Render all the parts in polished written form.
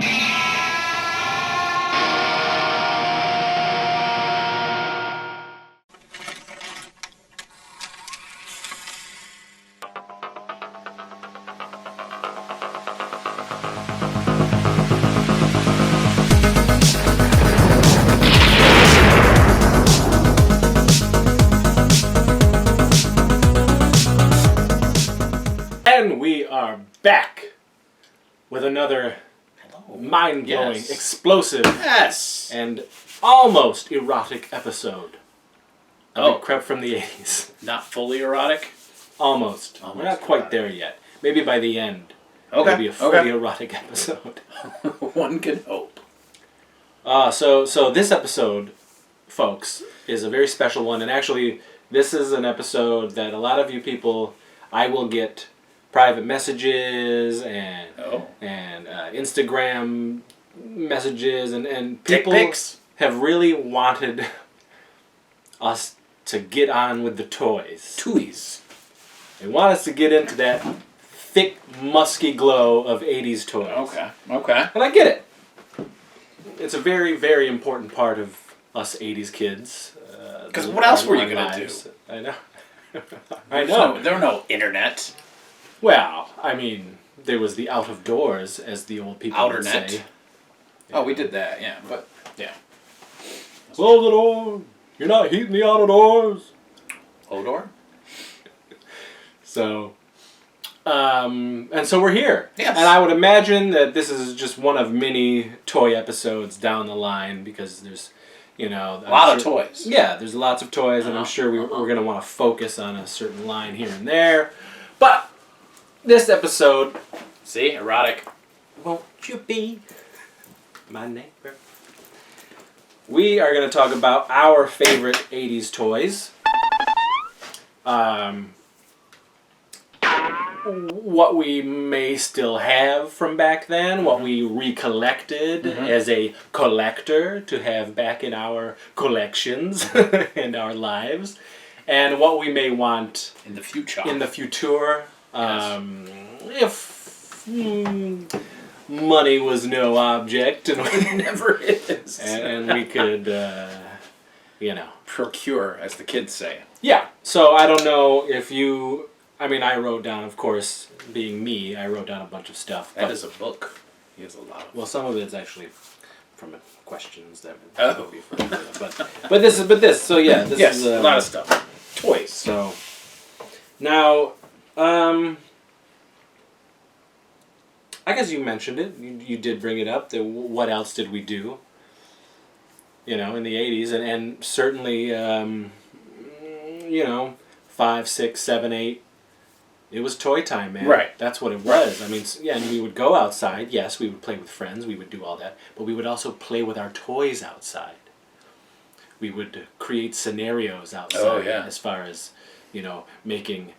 And we are back with another mind-blowing, explosive, and almost erotic episode of Crept from the 80's. Not fully erotic? Almost. We're not quite there yet. Maybe by the end. Okay. It'll be a fully erotic episode. One can hope. So this episode, folks, is a very special one. And actually, this is an episode that a lot of you people, I will get private messages and Instagram messages and people have really wanted us to get on with the toys. They want us to get into that thick, musky glow of 80's toys. Okay. And I get it. It's a very, very important part of us 80's kids. Because what else were you going to do? I know. I know. There were no internet. Well, I mean, there was the out of doors, as the old people would say. Yeah. Oh, we did that, yeah. But, yeah. Close the door. You're not heating the out of doors. Odor? So, and so we're here. Yes. And I would imagine that this is just one of many toy episodes down the line because there's, a lot of toys. Yeah, there's lots of toys, and I'm sure we're going to want to focus on a certain line here and there. But this episode... See? Erotic. Won't you be my neighbor? We are going to talk about our favorite 80's toys. What we may still have from back then, what we recollected as a collector to have back in our collections and our lives, and what we may want in the future. If money was no object, and it never is, and we could, procure, as the kids say. Yeah. So I don't know if you. I mean, I wrote down, of course, being me, I wrote down a bunch of stuff. That is a book. He has a lot of. Well, some of it's actually from questions that would be from. But this. So yeah, this is a lot of stuff. Toys. So now, I guess you mentioned it. You did bring it up. What else did we do? In the 80's, and certainly, 5, 6, 7, 8. It was toy time, man. Right. That's what it was. I mean, and we would go outside. Yes, we would play with friends. We would do all that. But we would also play with our toys outside. We would create scenarios outside as far as, making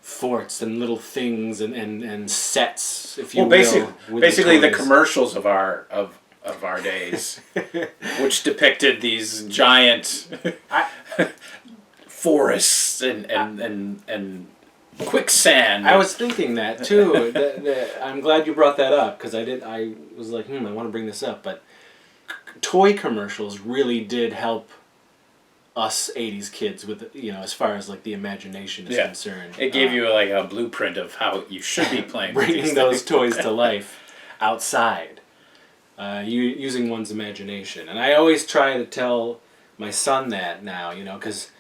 forts and little things and sets, if you will. Basically the commercials of our days, which depicted these giant forests and quicksand. I was thinking that too. I'm glad you brought that up because I was like, I want to bring this up. But toy commercials really did help us 80's kids with as far as like the imagination is concerned. It gave you like a blueprint of how you should be playing. Bringing those toys to life outside, using one's imagination. And I always try to tell my son that now, because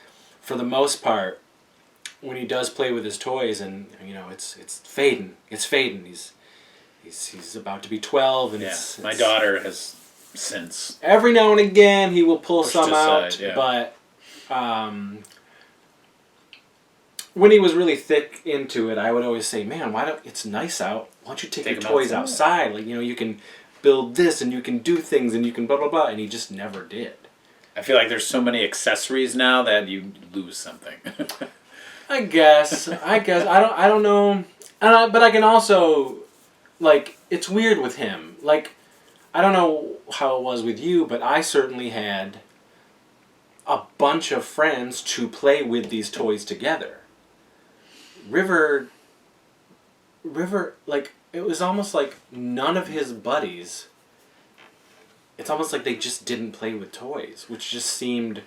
for the most part, when he does play with his toys, and it's fading. He's about to be 12, and my daughter has since. Every now and again, he will pull some aside, out, but when he was really thick into it, I would always say, "Man, it's nice out. Why don't you take your toys outside? Like you can build this, and you can do things, and you can blah blah blah." And he just never did. I feel like there's so many accessories now that you lose something. I guess. I don't know. But I can also, it's weird with him. I don't know how it was with you, but I certainly had a bunch of friends to play with these toys together. River, it was almost like none of his buddies. It's almost like they just didn't play with toys, which just seemed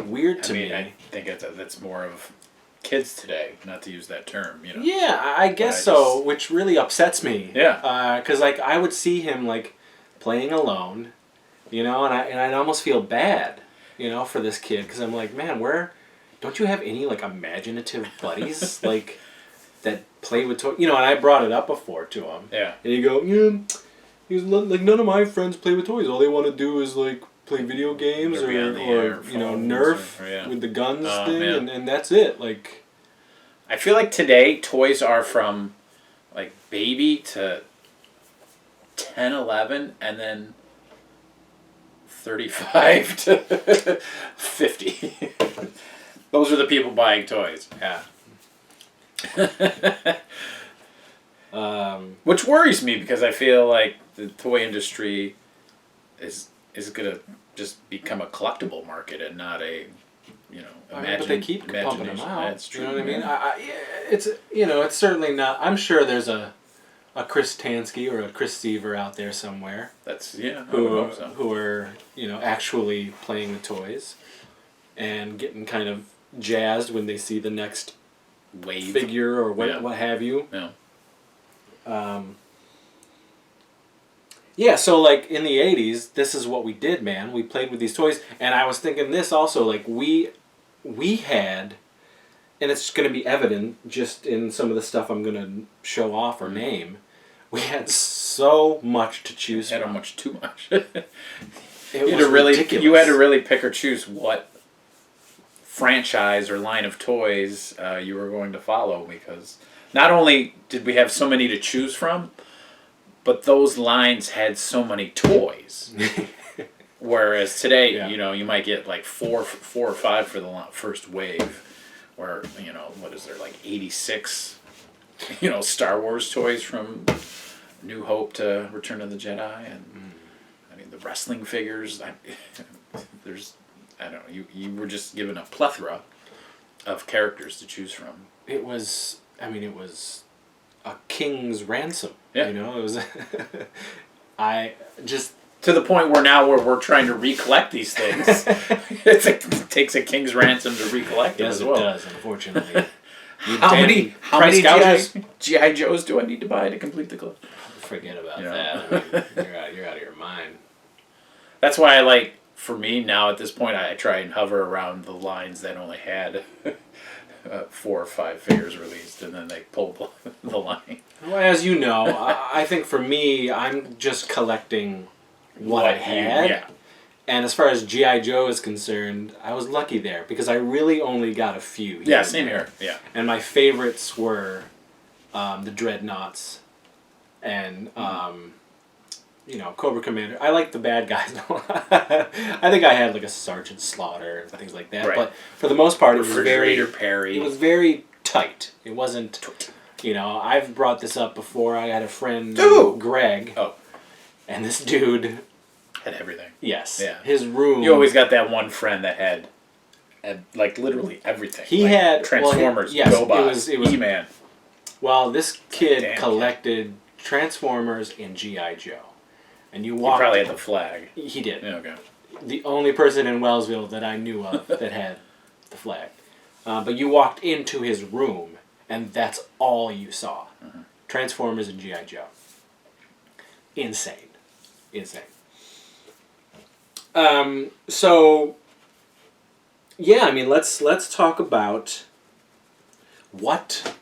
weird to me. I think that's more of kids today, not to use that term, you know. Yeah, I guess so, which really upsets me. Yeah. Because like I would see him like playing alone, you know, and I'd almost feel bad, you know, for this kid because I'm like, man, don't you have any like imaginative buddies like that play with toys? You know, and I brought it up before to him. Yeah. And he'd go, yeah, he's like none of my friends play with toys. All they want to do is like play video games or you know, Nerf with the guns thing, and that's it. Like, I feel like today toys are from like baby to 10, 11, and then 35 to 50. Those are the people buying toys. Yeah. Which worries me because I feel like the toy industry is gonna just become a collectible market and not a, you know, but they keep pumping them out. That's true. You know what I mean? It's, you know, it's certainly not. I'm sure there's a Chris Tansky or a Chris Seaver out there somewhere. That's who are, you know, actually playing with toys and getting kind of jazzed when they see the next wave figure or what have you. Yeah. Yeah, so like in the 80s, this is what we did, man. We played with these toys, and I was thinking this also, like we had, and it's going to be evident just in some of the stuff I'm going to show off or name, we had so much to choose from. Had much too much. It was ridiculous. You had to really pick or choose what franchise or line of toys you were going to follow, because not only did we have so many to choose from, but those lines had so many toys. Whereas today, you know, you might get like four or five for the first wave, where, you know, what is there, like 86, you know, Star Wars toys from New Hope to Return of the Jedi, and I mean the wrestling figures. I don't know. You were just given a plethora of characters to choose from. It was a king's ransom. Yeah. You know, it was. I just. To the point where now we're trying to recollect these things. It takes a king's ransom to recollect them as well. Yes, it does, unfortunately. How many G.I. Joes do I need to buy to complete the club? Forget about that. I mean, you're out of your mind. That's why for me now at this point, I try and hover around the lines that only had 4 or 5 figures released, and then they pull the line. Well, as you know, I think for me, I'm just collecting what I had. Yeah. And as far as G.I. Joe is concerned, I was lucky there because I really only got a few. Yeah, same here. Yeah. And my favorites were the Dreadnoughts and you know, Cobra Commander. I like the bad guys. I think I had like a Sergeant Slaughter and things like that. Right. But for the most part, it was Perry. It was very tight. It wasn't. You know, I've brought this up before. I had a friend, Greg. Oh. And this dude had everything. Yes. Yeah. His room. You always got that one friend that had like literally everything. He had Transformers, GoBots, He-Man. Well, this kid collected Transformers and G.I. Joe. And he probably had the flag. He did. Yeah, okay. The only person in Wellsville that I knew of that had the flag. But you walked into his room, and that's all you saw. Mm-hmm. Transformers and G.I. Joe. Insane. So, yeah, I mean, let's talk about what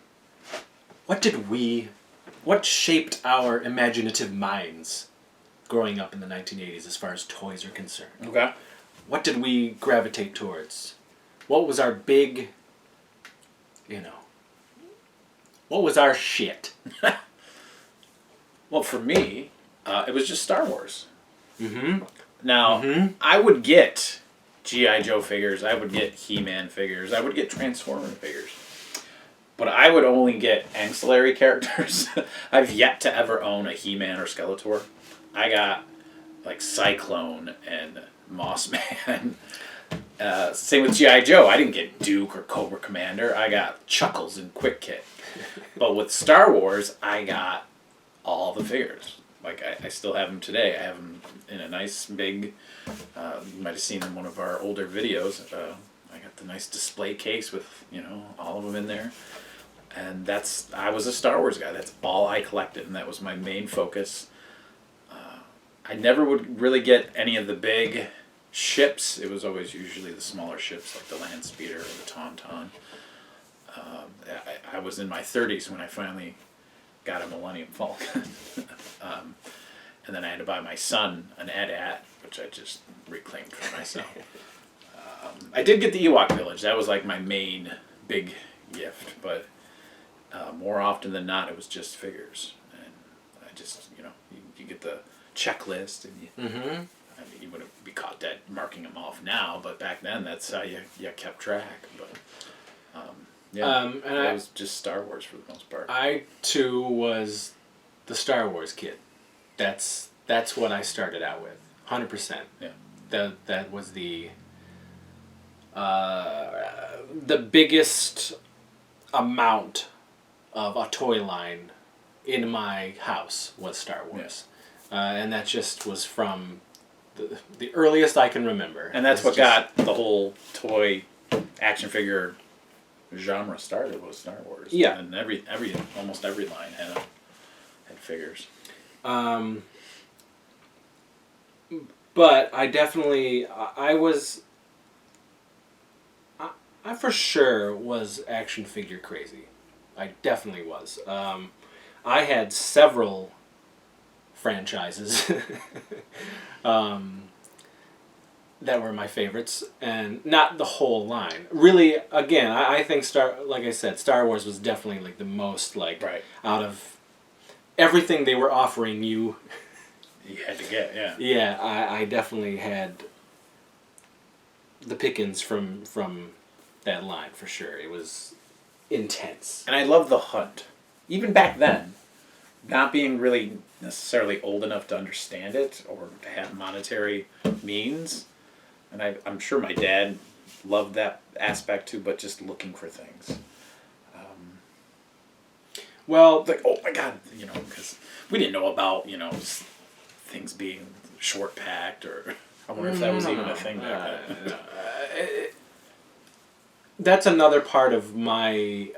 shaped our imaginative minds growing up in the 1980s as far as toys are concerned. Okay. What did we gravitate towards? What was our big, you know, what was our shit? Well, for me, it was just Star Wars. Mm-hmm. Now, I would get G.I. Joe figures, I would get He-Man figures, I would get Transformer figures. But I would only get ancillary characters. I've yet to ever own a He-Man or Skeletor. I got like Cyclone and Moss Man. Same with G.I. Joe. I didn't get Duke or Cobra Commander. I got Chuckles and Quick Kit. But with Star Wars, I got all the figures. Like, I still have them today. I have them in a nice big, you might have seen in one of our older videos, I got the nice display case with, all of them in there. And I was a Star Wars guy. That's all I collected, and that was my main focus. I never would really get any of the big ships. It was always usually the smaller ships, like the Land Speeder or the Tauntaun. I was in my 30s when I finally got a Millennium Falcon. And then I had to buy my son an AT-AT, which I just reclaimed for myself. I did get the Ewok Village. That was like my main big gift, but more often than not, it was just figures. And I just, you get the checklist, and you wouldn't be caught dead marking them off now, but back then, that's how you kept track. But and it was just Star Wars for the most part. I too was the Star Wars kid. That's what I started out with, 100%. Yeah. That was the biggest amount of a toy line in my house was Star Wars, and that just was from the earliest I can remember. And that's what got the whole toy action figure genre started, was Star Wars. Yeah. And almost every line had figures. But I definitely, I for sure was action figure crazy. I definitely was. I had several franchises that were my favorites, and not the whole line. Really, again, I think like I said, Star Wars was definitely like the most out of everything they were offering you. You had to get, yeah. Yeah, I definitely had the pickings from that line for sure. It was intense. And I love the hunt. Even back then, not being really necessarily old enough to understand it or to have monetary means. And I'm sure my dad loved that aspect too, but just looking for things. Well, like, oh my God, because we didn't know about, things being short packed, or I wonder if that was even a thing back then. That's another part of my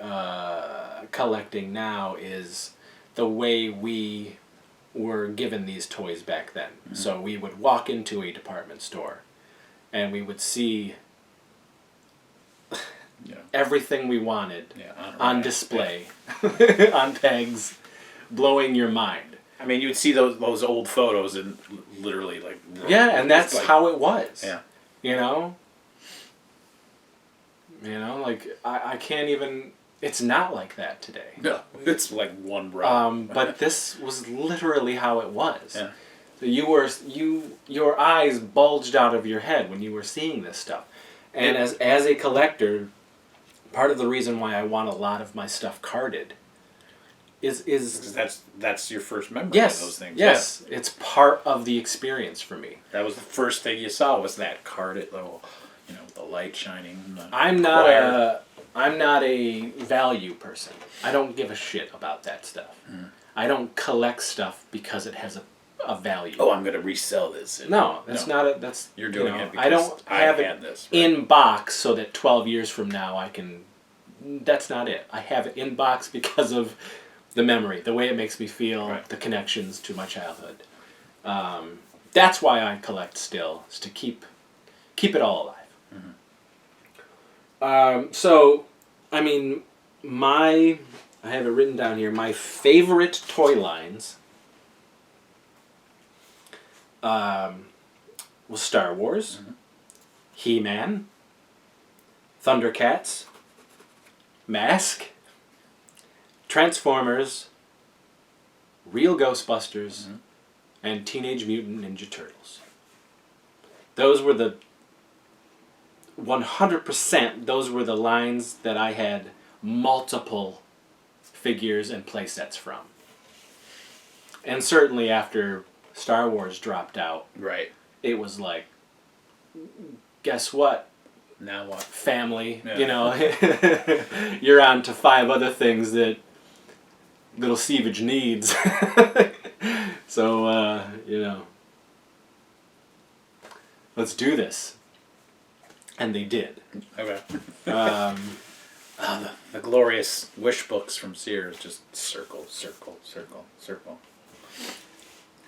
collecting now, is the way we were given these toys back then. Mm-hmm. So we would walk into a department store and we would see everything we wanted on display, on pegs, blowing your mind. I mean, you'd see those old photos and literally like... Yeah, and that's how it was. Yeah. I can't even... It's not like that today. No, it's like one row. But this was literally how it was. Yeah. So your eyes bulged out of your head when you were seeing this stuff. And as a collector, part of the reason why I want a lot of my stuff carded is because that's your first memory of those things. Yes, it's part of the experience for me. That was the first thing you saw, was that carded little, the light shining. I'm not a value person. I don't give a shit about that stuff. Mm. I don't collect stuff because it has a value. Oh, I'm going to resell this. No, that's not. That's you're doing it because I don't have it in box so that 12 years from now I can. That's not it. I have it in box because of the memory, the way it makes me feel, the connections to my childhood. That's why I collect still, is to keep it all alive. Mm-hmm. So, I mean, I have it written down here, my favorite toy lines was Star Wars, He-Man, Thundercats, Mask, Transformers, Real Ghostbusters, and Teenage Mutant Ninja Turtles. Those were the 100%, those were the lines that I had multiple figures and playsets from. And certainly after Star Wars dropped out, it was like, guess what? Now what? Family, you're on to 5 other things that little sievage needs. So, let's do this. And they did. Okay. The glorious wish books from Sears, just circle, circle, circle, circle.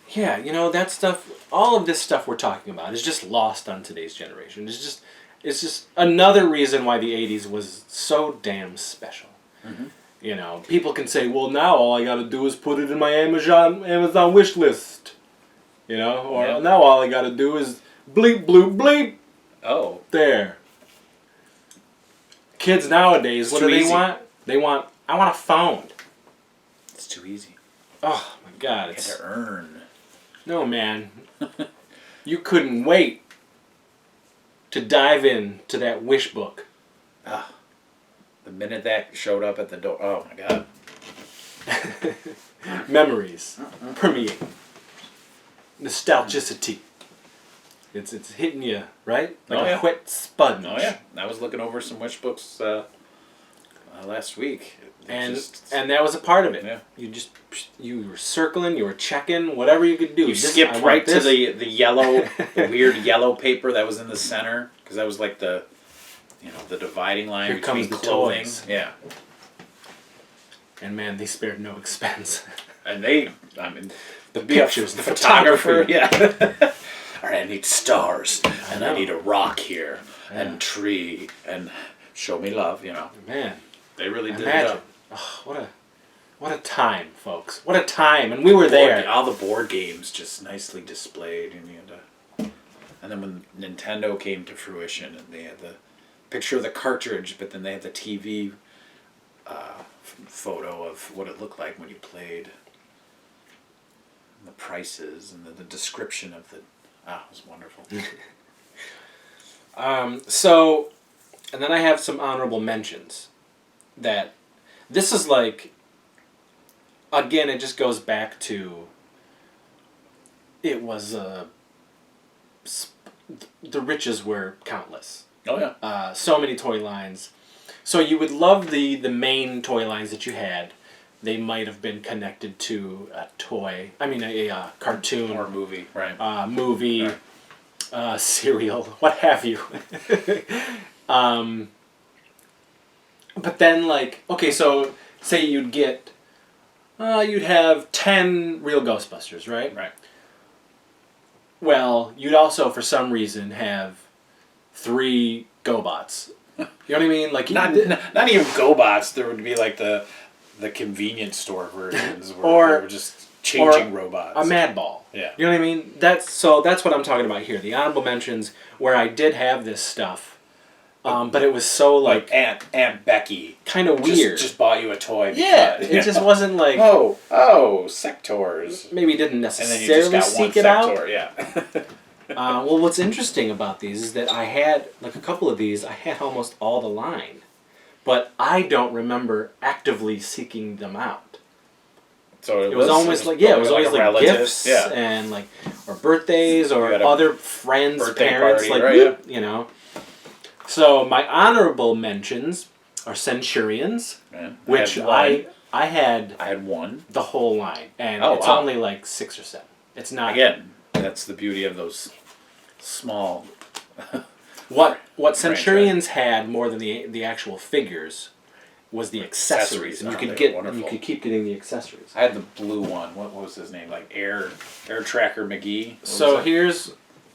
Yeah, that stuff, all of this stuff we're talking about is just lost on today's generation. It's just another reason why the 80s was so damn special. Mm-hmm. People can say, well, now all I gotta do is put it in my Amazon wish list. Or now all I gotta do is bleep, bloop, bleep. Oh. There. Kids nowadays, what do they want? I want a phone. It's too easy. Oh, my God. You have to earn. No, man. You couldn't wait to dive into that wish book. The minute that showed up at the door, oh, my God. Memories permeate. Nostalgicity. It's hitting you, right? Like a wet sponge. Oh, yeah. I was looking over some wish books last week. And that was a part of it. Yeah. You were circling, you were checking, whatever you could do. You skipped right to the yellow, the weird yellow paper that was in the center, because that was like the dividing line between clothing. Toys. Yeah. And man, they spared no expense. And the pictures, the photography. Yeah. All right, I need stars, and I need a rock here, and tree, and show me love. Man, they really did it. Up. Oh, what a time, folks! What a time, and we were there. All the board games just nicely displayed, and then when Nintendo came to fruition, and they had the picture of the cartridge, but then they had the TV photo of what it looked like when you played, and the prices, and the description of the. It was wonderful. So, and then I have some honorable mentions. That this is like, again, it just goes back to. It was the riches were countless. Oh yeah. So many toy lines. So you would love the main toy lines that you had. They might have been connected to a cartoon. Or a movie, right. Movie, right. Cereal, what have you. But then, so say you'd have 10 Real Ghostbusters, right? Right. Well, you'd also, for some reason, have 3 GoBots. You know what I mean? Not even GoBots. There would be the convenience store versions where they were just changing robots. A Madball. Yeah. You know what I mean? That's what I'm talking about here. The honorable mentions where I did have this stuff, but it was so like Aunt Becky kind of weird. Just bought you a toy. It just wasn't like sectors. Maybe didn't necessarily seek it out. Yeah. Well, what's interesting about these is that I had a couple of these. I had almost all the line. But I don't remember actively seeking them out. So it was always like gifts and or birthdays or other friends' parents party, right, So my honorable mentions are Centurions, which I had one, the whole line, and it's only 6 or 7. It's not. Again, that's the beauty of those small. What Centurions had more than the actual figures was the accessories. And you could keep getting the accessories. I had the blue one. What was his name? Air Tracker McGee. So here's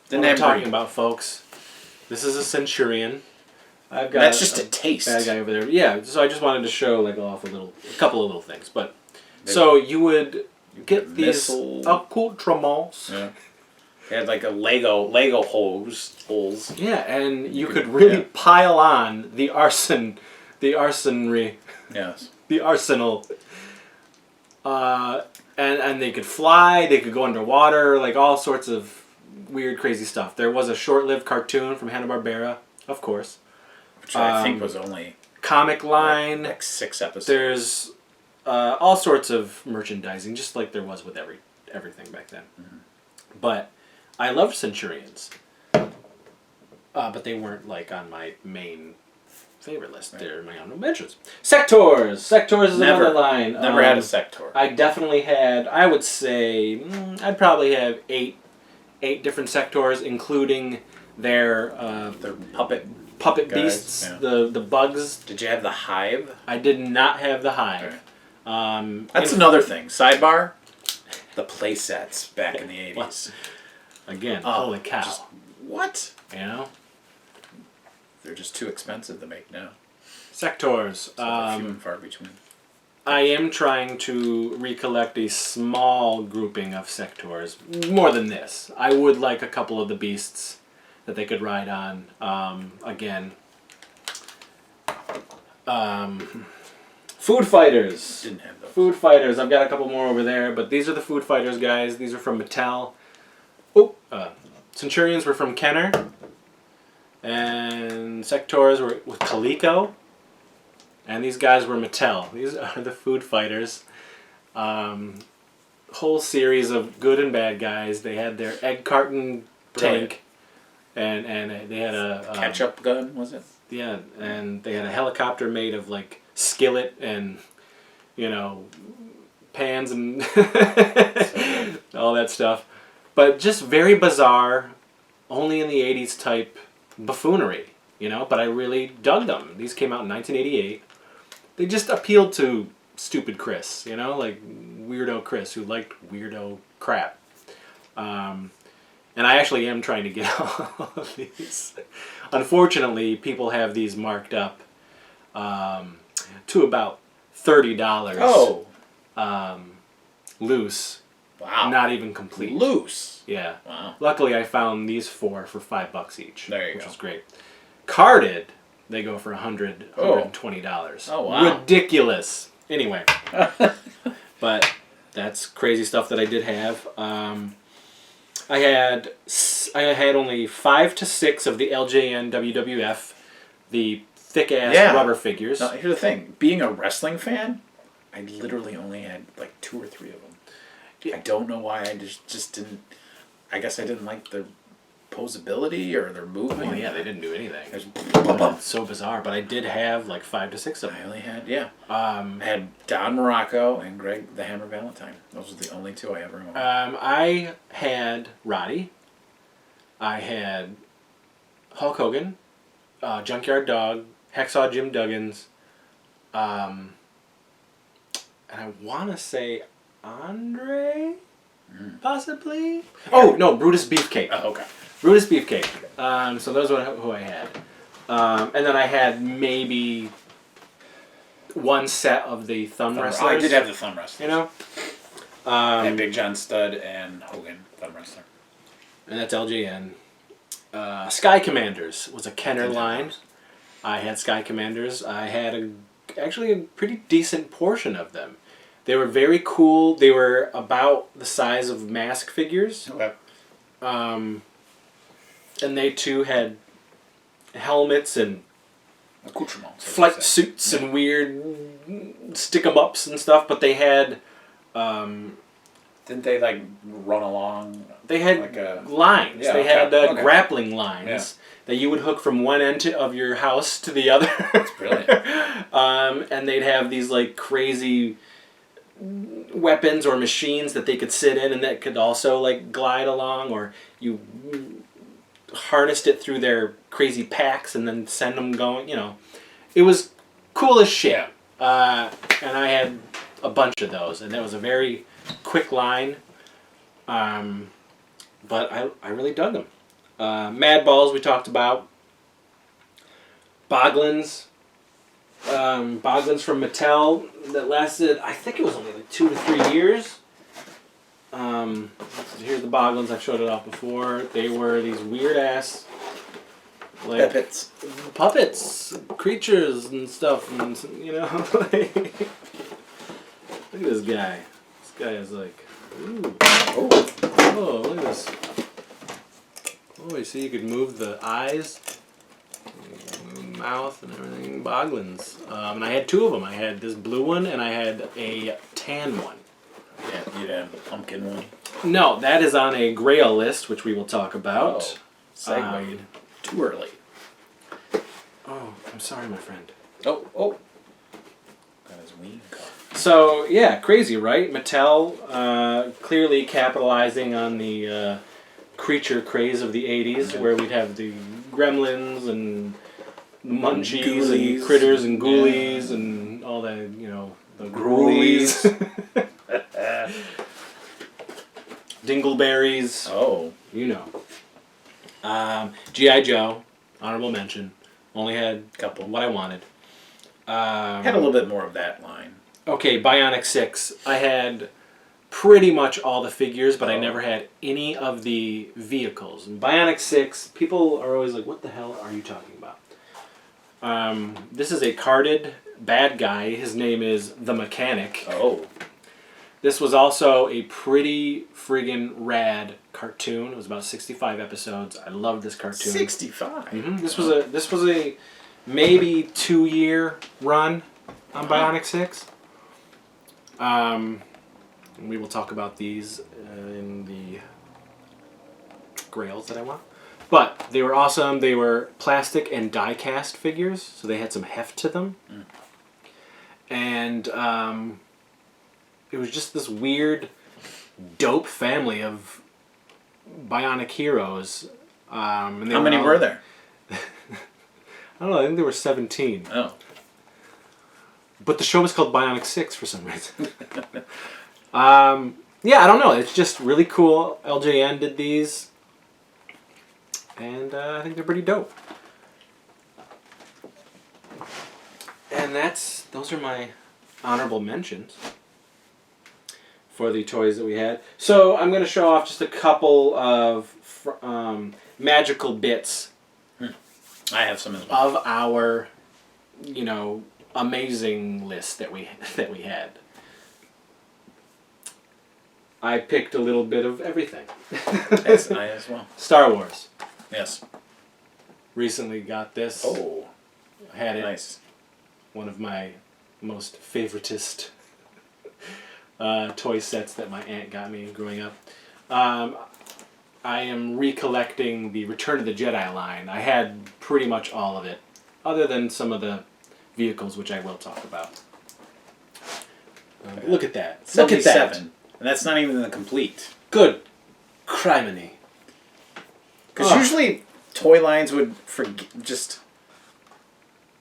what I'm talking about, folks. This is a Centurion. I've got that's just a taste. Bad guy over there. Yeah. So I just wanted to show off a couple of little things, but so you would get these accoutrements. Yeah. It had a Lego holes. Yeah, and you could really pile on the arsenry. Yes. The arsenal. And they could fly, they could go underwater, all sorts of weird, crazy stuff. There was a short-lived cartoon from Hanna-Barbera, of course. Which I think was only... Comic line. 6 episodes. There's all sorts of merchandising, just like there was with everything back then. Mm-hmm. But I loved Centurions. But they weren't on my main favorite list. Right. They're my honorable mentions. Sectors. Sectors is another line. Never had a sector. I definitely had. I would say I'd probably have eight different sectors, including their puppet guys, beasts, yeah. the bugs. Did you have the hive? I did not have the hive. Okay. That's another thing. Sidebar. The playsets back in the 80s. Again, holy cow. What? You know? They're just too expensive to make now. Sectors. So few and far between. I am trying to recollect a small grouping of sectors. More than this. I would like a couple of the beasts that they could ride on. Again. Food Fighters. Didn't have those. Food Fighters. I've got a couple more over there, but these are the Food Fighters, guys. These are from Mattel. Centurions were from Kenner. And Sectors were with Coleco. And these guys were Mattel. These are the Food Fighters. Whole series of good and bad guys. They had their egg carton tank. And they had a... ketchup gun, was it? Yeah, and they had a helicopter made of, like, skillet and, pans and all that stuff. But just very bizarre, only in the 80s type buffoonery, but I really dug them. These came out in 1988. They just appealed to stupid Chris, like weirdo Chris who liked weirdo crap. And I actually am trying to get all of these. Unfortunately, people have these marked up to about $30. Oh. Loose. Wow. Not even complete. Loose. Yeah. Wow. Luckily, I found these four for $5 each. There you go. Which was great. Carded, they go for $120. Oh, wow. Ridiculous. Anyway. But that's crazy stuff that I did have. I had only 5 to 6 of the LJN WWF, the thick-ass rubber figures. Now, here's the thing. Being a wrestling fan, I literally only had like 2 or 3 of them. I don't know why. I just didn't... I guess I didn't like their posability or their movement. Oh, yeah, they didn't do anything. It's so bizarre. But I did have like 5 to 6 of them. I only had, I had Don Morocco and Greg the Hammer Valentine. Those were the only 2 I ever owned. I had Roddy. I had Hulk Hogan, Junkyard Dog, Hacksaw Jim Duggins, and I want to say Andre, possibly? Oh, no, Brutus Beefcake. Oh, okay. Brutus Beefcake. So those are who I had. And then I had maybe one set of the thumb wrestlers. I did have the thumb wrestlers. And Big John Studd and Hogan, thumb wrestler. And that's LJN. Sky Commanders was a Kenner line. I had Sky Commanders. I had actually a pretty decent portion of them. They were very cool. They were about the size of mask figures. Okay. And they too had helmets and accoutrements, flight suits and weird stick-em-ups and stuff. But they had... didn't they like run along? They had like lines. Yeah, they had grappling lines that you would hook from one end of your house to the other. That's brilliant. And they'd have these like crazy weapons or machines that they could sit in and that could also like glide along, or you harnessed it through their crazy packs and then send them going. It was cool as shit. And I had a bunch of those, and that was a very quick line. But I really dug them. Mad Balls we talked about. Boglins. Boglins from Mattel that lasted, I think it was only like 2 to 3 years. Here's the Boglins. I've showed it off before. They were these weird ass like puppets, creatures and stuff, and like, look at this guy. This guy is like, ooh, oh, look at this. Oh, you see, you could move the eyes, mouth, and everything. Boglins. And I had 2 of them. I had this blue one, and I had a tan one. Yeah, you'd have the pumpkin one. No, that is on a Grail list, which we will talk about. Segued too early. Oh, I'm sorry, my friend. Oh. Got his wing caught. So, yeah, crazy, right? Mattel clearly capitalizing on the creature craze of the 80s, where we'd have the gremlins and munchies and critters and ghoulies and all that, the gruelies. Dingleberries. Oh. G.I. Joe, honorable mention. Only had a couple. What I wanted. Had a little bit more of that line. Okay, Bionic Six. I had pretty much all the figures, but I never had any of the vehicles. And Bionic Six, people are always like, what the hell are you talking about? This is a carded bad guy. His name is The Mechanic. Oh. This was also a pretty friggin' rad cartoon. It was about 65 episodes. I loved this cartoon. 65? Mm-hmm. This was a maybe 2-year run on Bionic Six. We will talk about these in the grails that I want. But they were awesome. They were plastic and die-cast figures, so they had some heft to them. Mm. And it was just this weird, dope family of bionic heroes. And How many were there? I don't know. I think there were 17. Oh. But the show was called Bionic Six for some reason. Yeah, I don't know. It's just really cool. LJN did these. And I think they're pretty dope. And those are my honorable mentions for the toys that we had. So I'm going to show off just a couple of magical bits. I have some as well. Of our, amazing list that we had. I picked a little bit of everything. Yes, I as well. Star Wars. Yes. Recently got this. Oh. Had it. Nice. One of my most favoritist toy sets that my aunt got me growing up. I am recollecting the Return of the Jedi line. I had pretty much all of it, other than some of the vehicles, which I will talk about. Look at that. 77. Look at that. And that's not even the complete. Good criminy. Because usually toy lines would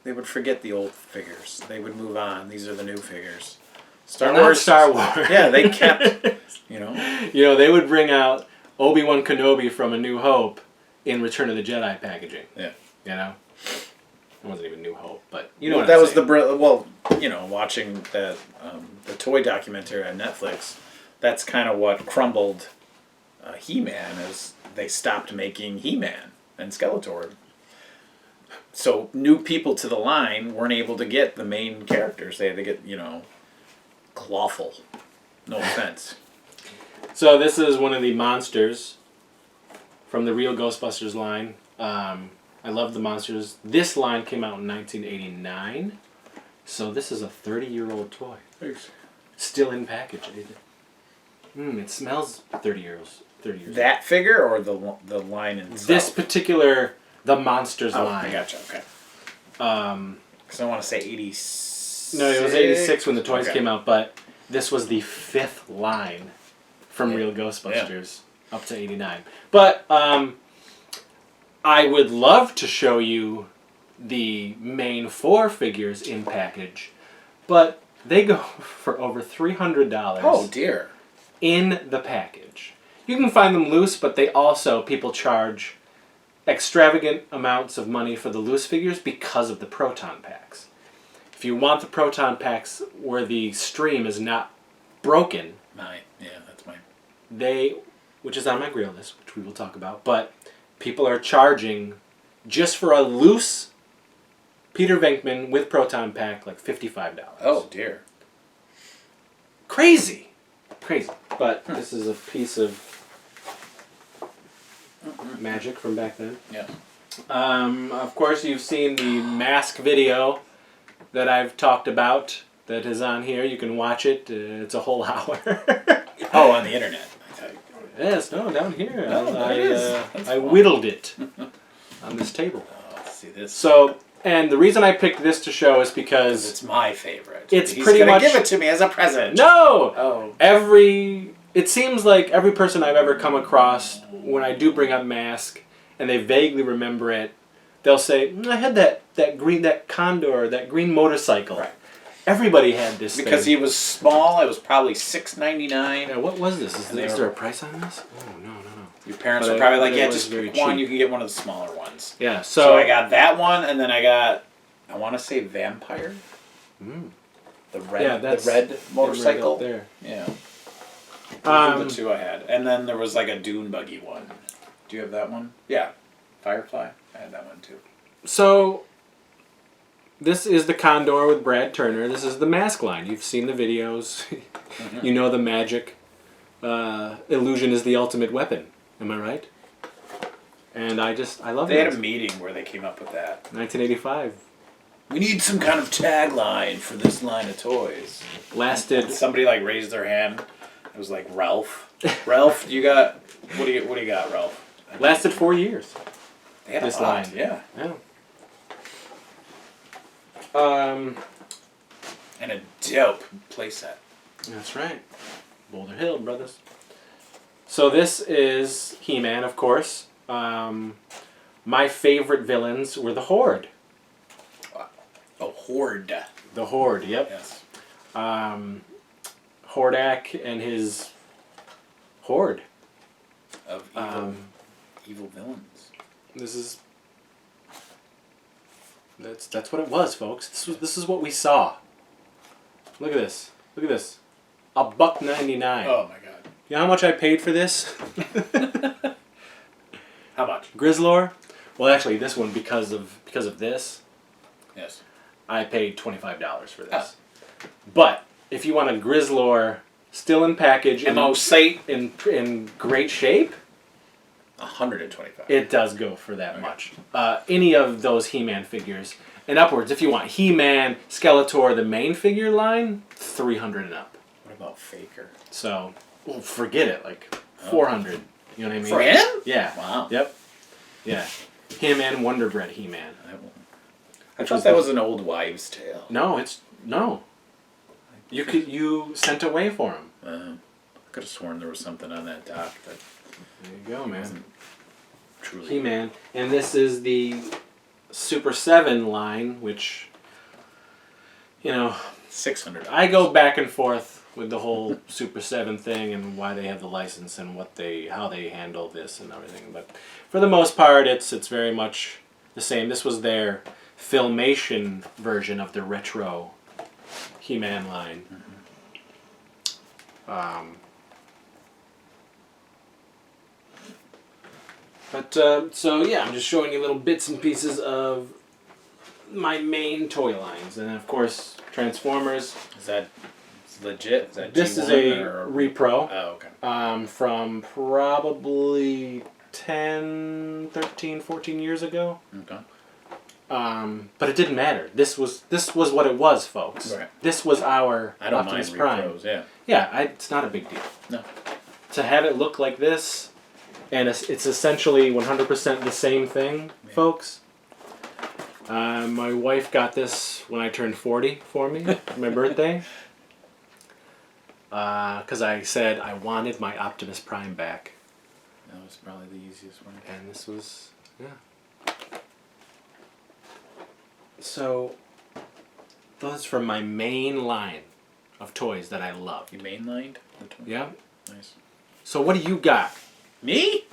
they would forget the old figures. They would move on. These are the new figures. Star Wars. Yeah, they kept, they would bring out Obi-Wan Kenobi from A New Hope in Return of the Jedi packaging. Yeah. It wasn't even New Hope, but what that was saying. Watching the toy documentary on Netflix, that's kind of what crumbled He-Man as they stopped making He-Man and Skeletor. So new people to the line weren't able to get the main characters. They had to get, Clawful. No offense. So this is one of the monsters from the Real Ghostbusters line. I love the monsters. This line came out in 1989. So this is a 30-year-old toy. Thanks. Still in package. It smells 30 years That old. figure or the line itself? This particular, the monsters line. I gotcha, okay. Because I want to say 86. No, it was 86 when the toys came out, but this was the 5th line from Real Ghostbusters up to 89. But I would love to show you the main 4 figures in package, but they go for over $300. Oh, dear. In the package. You can find them loose, but people charge extravagant amounts of money for the loose figures because of the proton packs. If you want the proton packs where the stream is not broken, that's mine. which is on my grill list, which we will talk about, but people are charging just for a loose Peter Venkman with proton pack like $55. Oh dear. Crazy. But this is a piece of magic from back then. Yeah. Of course, you've seen the mask video that I've talked about that is on here. You can watch it. It's a whole hour. Oh, on the internet. Yes, no, down here. I I whittled it on this table. Oh, let's see this. So, And the reason I picked this to show is because it's my favorite. It's He's pretty gonna much give it to me as a present. No. It seems like every person I've ever come across, when I do bring up Mask, and they vaguely remember it, they'll say, "I had that green motorcycle." Right. Everybody had this because thing. he was small. It was probably $6.99. Yeah, what was this? Is there a price on this? Oh no. Your parents were probably like, "Yeah, just pick one. Cheap. You can get one of the smaller ones." Yeah. So I got that one, and then I got, I want to say Vampire. The red motorcycle. Right there. Yeah. Those were the two I had, and then there was like a dune buggy one. Do you have that one? Yeah. Firefly. I had that one too. So. This is the Condor with Brad Turner. This is the Mask line. You've seen the videos. You know the magic. Illusion is the ultimate weapon. Am I right? And I love it. They had a meeting where they came up with that. 1985. We need some kind of tagline for this line of toys. Lasted. Somebody like raised their hand. It was like Ralph. Ralph, you got what do you got, Ralph? Lasted 4 years. They had this a lot, line. Yeah. And a dope playset. That's right. Boulder Hill, brothers. So this is He-Man, of course. My favorite villains were the Horde. A Horde. The Horde, yep. Yes. Hordak and his Horde. Of evil villains. This is... That's what it was, folks. This is what we saw. Look at this. Look at this. $1.99. Oh my god. You know how much I paid for this? How much? Grizzlor? Well, actually, this one because of this. Yes. I paid $25 for this. Oh. But if you want a Grizzlor still in package in great shape, $125. It does go for that much. Any of those He-Man figures and upwards. If you want He-Man, Skeletor, the main figure line, $300 and up. What about Faker? So, forget it. Like $400. You know what I mean? For him? Yeah. Wow. Yep. Yeah. Him and Wonder Bread He-Man. I thought that was an old wives' tale. No, you sent away for him. I could have sworn there was something on that dock that. There you go, man. Truly. He-Man. And this is the Super 7 line, which, $600. I go back and forth with the whole Super 7 thing and why they have the license and how they handle this and everything. But for the most part, it's very much the same. This was their Filmation version of the retro He-Man line. So yeah, I'm just showing you little bits and pieces of my main toy lines. And of course, Transformers. Is that legit? Is that this G1 is a or repro. Oh, okay. From probably 10, 13, 14 years ago. Okay. But it didn't matter. This was what it was, folks. Right. This was our I don't Optimus mind Prime. repros, yeah. Yeah, it's not a big deal. No. To have it look like this, and it's essentially 100% the same thing, folks. My wife got this when I turned 40 for me, for my birthday. Because I said I wanted my Optimus Prime back. That was probably the easiest one. And this was, yeah. So, those from my main line of toys that I love. You mainlined? Yeah. Nice. So what do you got? Me?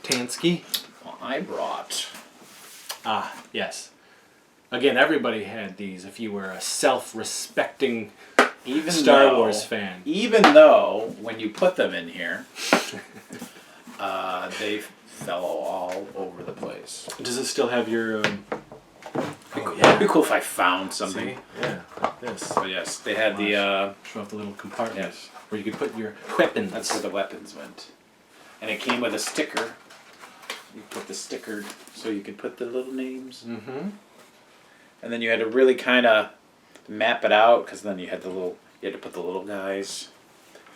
Tansky? Well, I brought... Yes. Again, everybody had these if you were a self-respecting Star Wars fan. Even though, when you put them in here, they fell all over the place. Does it still have your... It'd be cool if I found something. See? Yeah, like this. But yes, they had the... Show off the little compartment. Yes. Where you could put your weapons. That's where the weapons went. And it came with a sticker. You put the sticker so you could put the little names. Mm-hmm. And then you had to really kind of map it out, because then you had to put the little guys.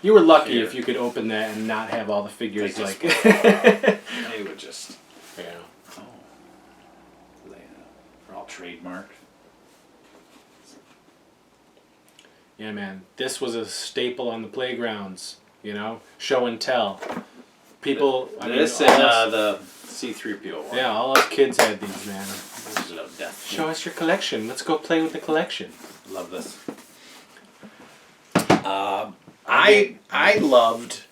You were lucky if you could open that and not have all the figures They like... would just... Yeah. Oh. They're all trademarked. Yeah, man. This was a staple on the playgrounds. You know, show and tell. People. This and the C-3PO one. Yeah, all us kids had these, man. Death. Show us your collection. Let's go play with the collection. Love this. I loved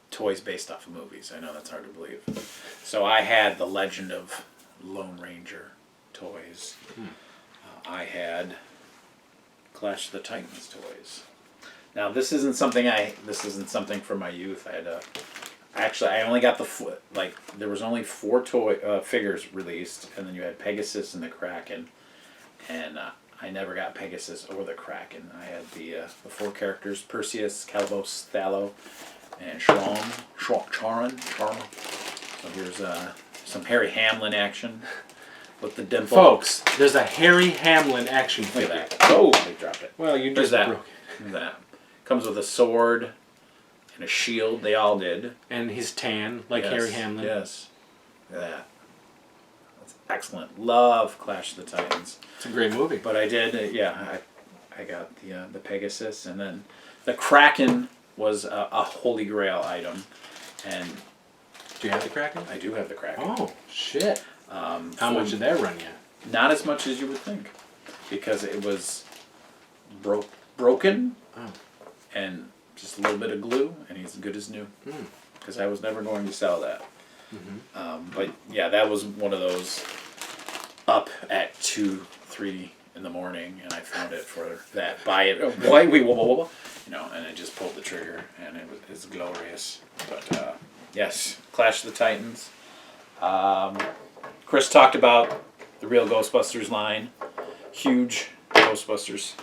toys based off of movies. I know that's hard to believe. So I had the Legend of Lone Ranger toys. I had Clash of the Titans toys. Now this isn't something from my youth. I only got there was only 4 toy figures released, and then you had Pegasus and the Kraken, and I never got Pegasus or the Kraken. I had the 4 characters: Perseus, Calibos, Thallo, and Charon. So here's some Harry Hamlin action with the dimple. Folks, there's a Harry Hamlin action figure. Look at that. Oh, they dropped it. Well, you There's just that. broke Look at that. Comes with a sword and a shield. They all did. And he's tan, like Yes, Harry Hamlin. Yes. Look at that. That's excellent. Love Clash of the Titans. It's a great movie. But I did, I got the Pegasus, and then the Kraken was a holy grail item. And Do you have the Kraken? I do have the Kraken. Oh, shit. How much did that run you? Not as much as you would think, because it was broken. Oh. And just a little bit of glue, and he's as good as new. Because I was never going to sell that. But yeah, that was one of those up at 2, 3 in the morning, and I found it for that. Buy it. You know, and I just pulled the trigger, and it's glorious. But yes, Clash of the Titans. Chris talked about the Real Ghostbusters line. Huge Ghostbusters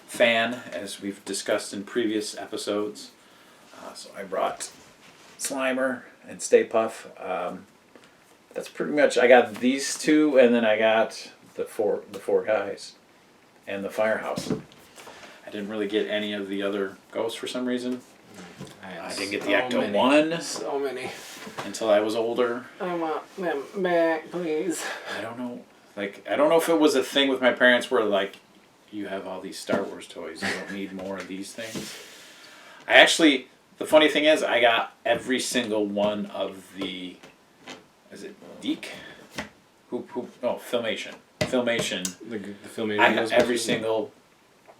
fan, as we've discussed in previous episodes. So I brought Slimer and Stay Puff. That's pretty much. I got these 2, and then I got the four guys, and the Firehouse. I didn't really get any of the other ghosts for some reason. I didn't get the Ecto 1. So many. Until I was older. I want them back, please. I don't know. I don't know if it was a thing with my parents where, you have all these Star Wars toys. You don't need more of these things. The funny thing is, I got every single one of the... Is it Deke? Filmation. Filmation. The Filmation. I got every single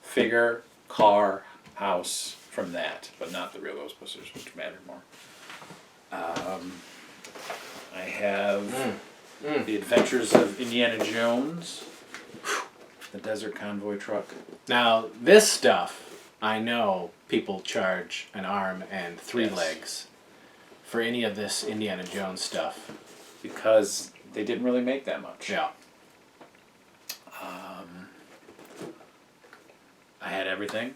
figure, car, house from that, but not the Real Ghostbusters, which mattered more. I have The Adventures of Indiana Jones, the Desert Convoy truck. Now, this stuff, I know people charge an arm and 3 Yes. legs for any of this Indiana Jones stuff. Because they didn't really make that much. Yeah. I had everything.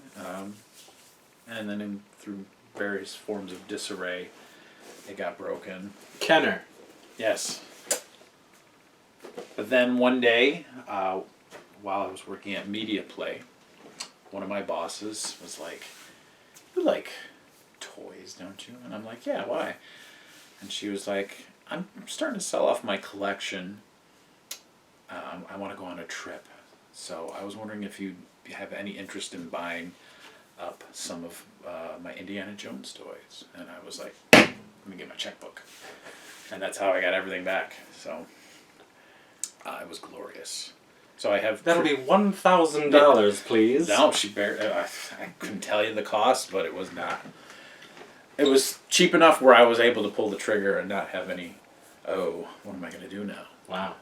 And then through various forms of disarray, it got broken. Kenner. Yes. But then one day, while I was working at Media Play, one of my bosses was like, "You like toys, don't you?" And I'm like, "Yeah, why?" And she was like, I'm starting to sell off my collection. I want to go on a trip. So I was wondering if you have any interest in buying up some of my Indiana Jones toys. And I was like, let me get my checkbook. And that's how I got everything back. So it was glorious. So I have... That'll be $1,000, please. No, I couldn't tell you the cost, but it was not. It was cheap enough where I was able to pull the trigger and not have any, what am I going to do now? Wow.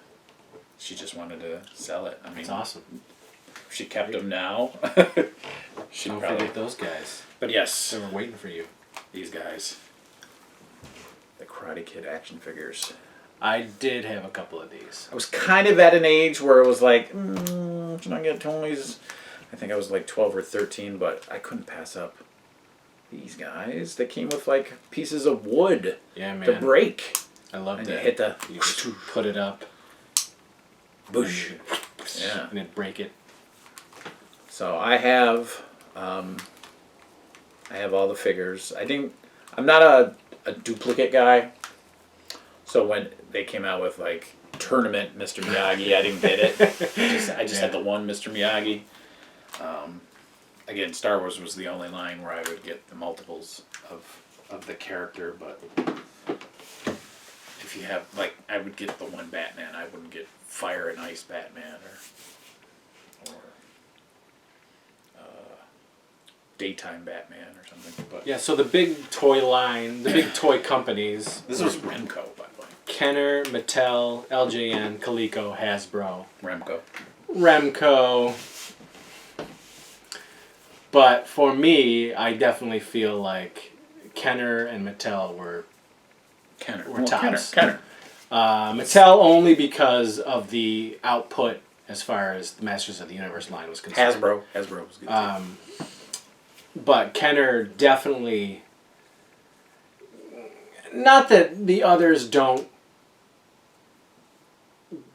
She just wanted to sell it. I mean, That's awesome. If she kept them now, she'd Don't probably... forget those guys. But yes, They were waiting for you. these guys. The Karate Kid action figures. I did have a couple of these. I was kind of at an age where it was like, should I get toys? I think I was like 12 or 13, but I couldn't pass up these guys. They came with like pieces of wood Yeah, man. to break. I loved And it. you hit the... You just put it up. Boosh. And Yeah. And it'd break it. So I have all the figures. I'm not a duplicate guy. So when they came out with like tournament Mr. Miyagi. I didn't get it. I just had the one Mr. Miyagi. Again, Star Wars was the only line where I would get the multiples of the character, but if you have, like, I would get the one Batman. I wouldn't get Fire and Ice Batman or Daytime Batman or something. But yeah, so the big toy line, the big toy companies. This was Remco, by the way. Kenner, Mattel, LJN, Coleco, Hasbro. Remco. But for me, I definitely feel like Kenner and Mattel were tops. Kenner. Mattel only because of the output as far as the Masters of the Universe line was concerned. Hasbro was good too. But Kenner definitely... Not that the others don't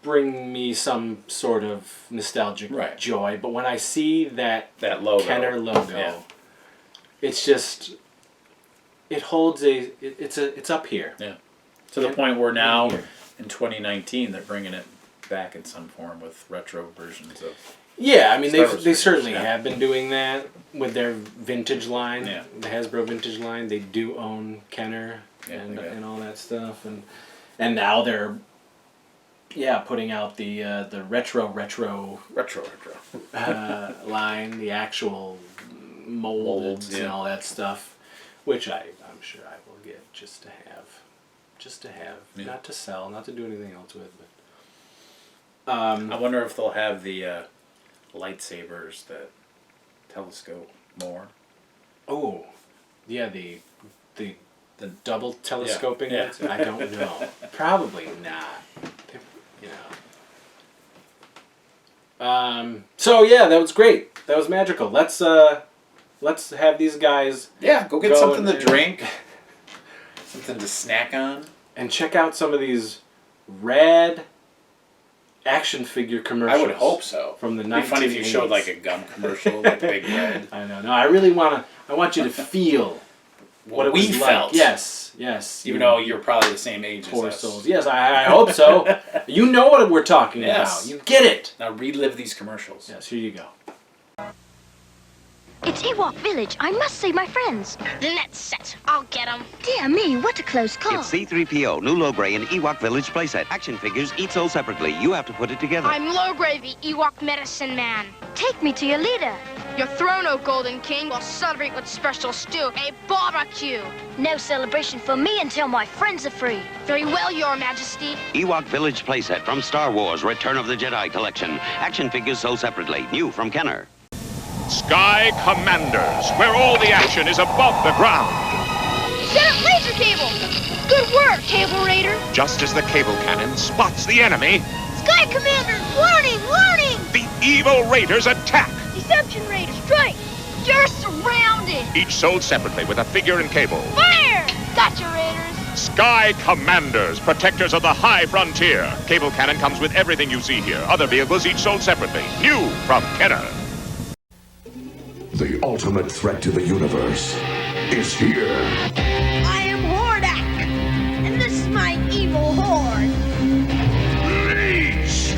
bring me some sort of nostalgic joy, but when I see that logo. Kenner logo, it's just... It holds it's up here. Yeah. To the point where now, in 2019, they're bringing it back in some form with retro versions of... Yeah, I mean, they certainly have been doing that with their vintage line, the Hasbro vintage line. They do own Kenner and all that stuff, and now they're putting out the retro line, the actual molds and all that stuff, which I'm sure I will get just to have, not to sell, not to do anything else with. But I wonder if they'll have the lightsabers that telescope more. Oh, yeah, the double telescoping. Yeah. I don't know. Probably not. You know. So yeah, that was great. That was magical. Let's have these guys. Yeah, go get something to drink. Something to snack on. And check out some of these rad action figure commercials. I would hope so. From the 1980s. It'd be funny if you showed like a gum commercial, like Big Red. I know. No, I really want you to feel what we it was felt. Like. Yes. Even though you're probably the same age Poor as us. souls. Yes, I hope so. You know what we're talking about. You get it. Now relive these commercials. Yes, here you go. It's Ewok Village. I must save my friends. The net's set. I'll get them. Dear me, what a close call. It's C-3PO, new Lowbray and Ewok Village playset. Action figures, each sold separately. You have to put it together. I'm Lowbray, the Ewok medicine man. Take me to your leader. Your throne, O Golden King, will celebrate with special stew, a barbecue. No celebration for me until my friends are free. Very well, Your Majesty. Ewok Village playset from Star Wars Return of the Jedi collection. Action figures sold separately. New from Kenner. Sky Commanders, where all the action is above the ground. Set up laser cable. Good work, Cable Raider. Just as the cable cannon spots the enemy, Sky Commander, warning, warning. the evil raiders attack. Deception Raider, strike. You're surrounded. Each sold separately with a figure and cable. Fire. Gotcha, Raiders. Sky Commanders, protectors of the high frontier. Cable cannon comes with everything you see here. Other vehicles each sold separately. New from Kenner. The ultimate threat to the universe is here. I am Hordak, and this is my evil horde. Leech!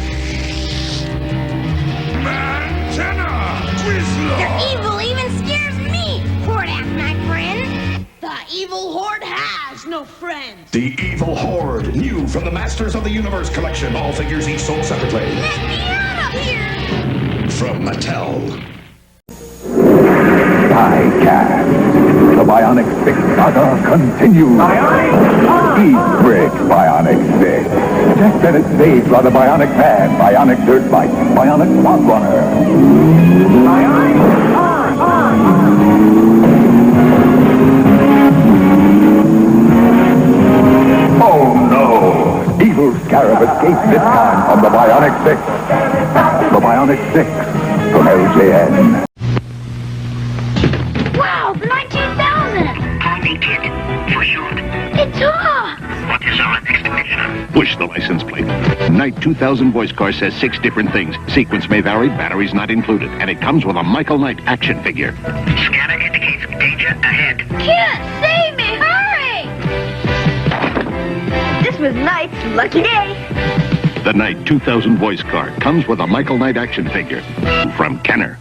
Mantenna! Twizzler! Your evil even scares me, Hordak, my friend. The evil horde has no friends. The Evil Horde, new from the Masters of the Universe collection. All figures each sold separately. Let me out of here! From Mattel. The Bionic Six saga continues. Eat Brick Bionic Six. Jack Bennett saved by the Bionic Man, Bionic Dirt Bike, Bionic Swamp Runner. Oh no! Evil Scarab escaped this time from the Bionic Six. The Bionic Six from LJN. Wow, the 19,000! Only kid, for you. It's off! What is our next mission? Push the license plate. Knight 2000 voice car says 6 different things. Sequence may vary, batteries not included. And it comes with a Michael Knight action figure. Scanner indicates danger ahead. Kid, save me! Hurry! This was Knight's lucky day. The Knight 2000 voice card comes with a Michael Knight action figure from Kenner.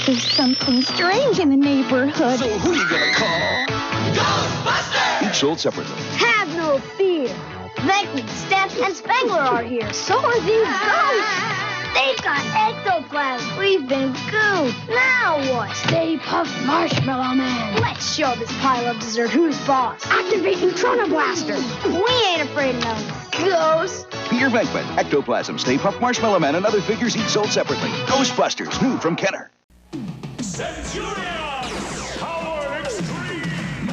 There's something strange in the neighborhood. So who you gonna call? Ghostbusters! Each sold separately. Have no fear. Venkman, Stamps, and Spangler are here. So are these ghosts. They've got ectoplasm. We've been gooped. Now what? Stay Puft Marshmallow Man. Let's show this pile of dessert who's boss. Activate Neutrona Blaster. We ain't afraid of no ghosts. Peter Venkman, Ectoplasm, Stay Puft Marshmallow Man, and other figures each sold separately. Ghostbusters, new from Kenner. Centurion! Power Extreme!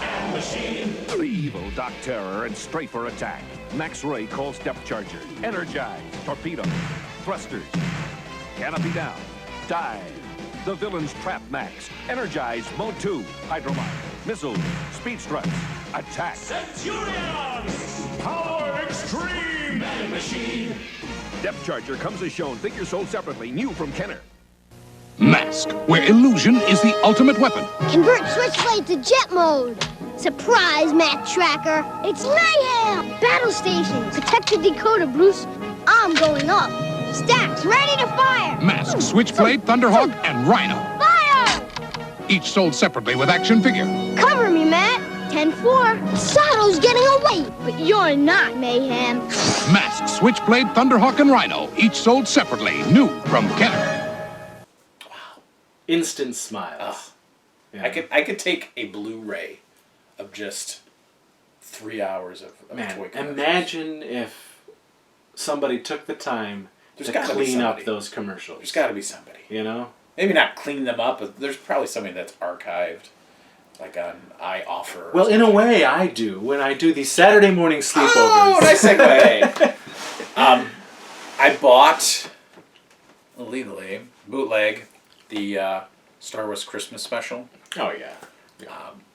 And Machine! The evil Doc Terror and straight for attack. Max Ray calls Depth Charger. Energize. Torpedo. Thrusters. Canopy down. Dive. The villains trap Max. Energize Mode 2. Hydromine. Missiles. Speed struts. Attack. Centurion! Power Extreme! Man Machine! Depth Charger comes as shown. Figures sold separately. New from Kenner. Mask, where illusion is the ultimate weapon. Convert Switchblade to jet mode. Surprise, Matt Tracker. It's mayhem. Battle station. Protect the decoder, Bruce. I'm going up. Stacks ready to fire. Mask, Switchblade, Thunderhawk, and Rhino. Fire! Each sold separately with action figure. Cover me, Matt. 10-4. Sato's getting away, but you're not, Mayhem. Mask, Switchblade, Thunderhawk, and Rhino. Each sold separately. New from Kenner. Instant smiles. Yeah. I could take a Blu-ray of just 3 hours of toy commercials. Imagine if somebody took the time to clean up those commercials. There's got to be somebody. You know? Maybe not clean them up, but there's probably somebody that's archived, like on iOffer. Well, in a way, I do. When I do these Saturday morning sleepovers. Oh, nice segue. I bought, illegally, bootleg, the Star Wars Christmas special. Oh, yeah.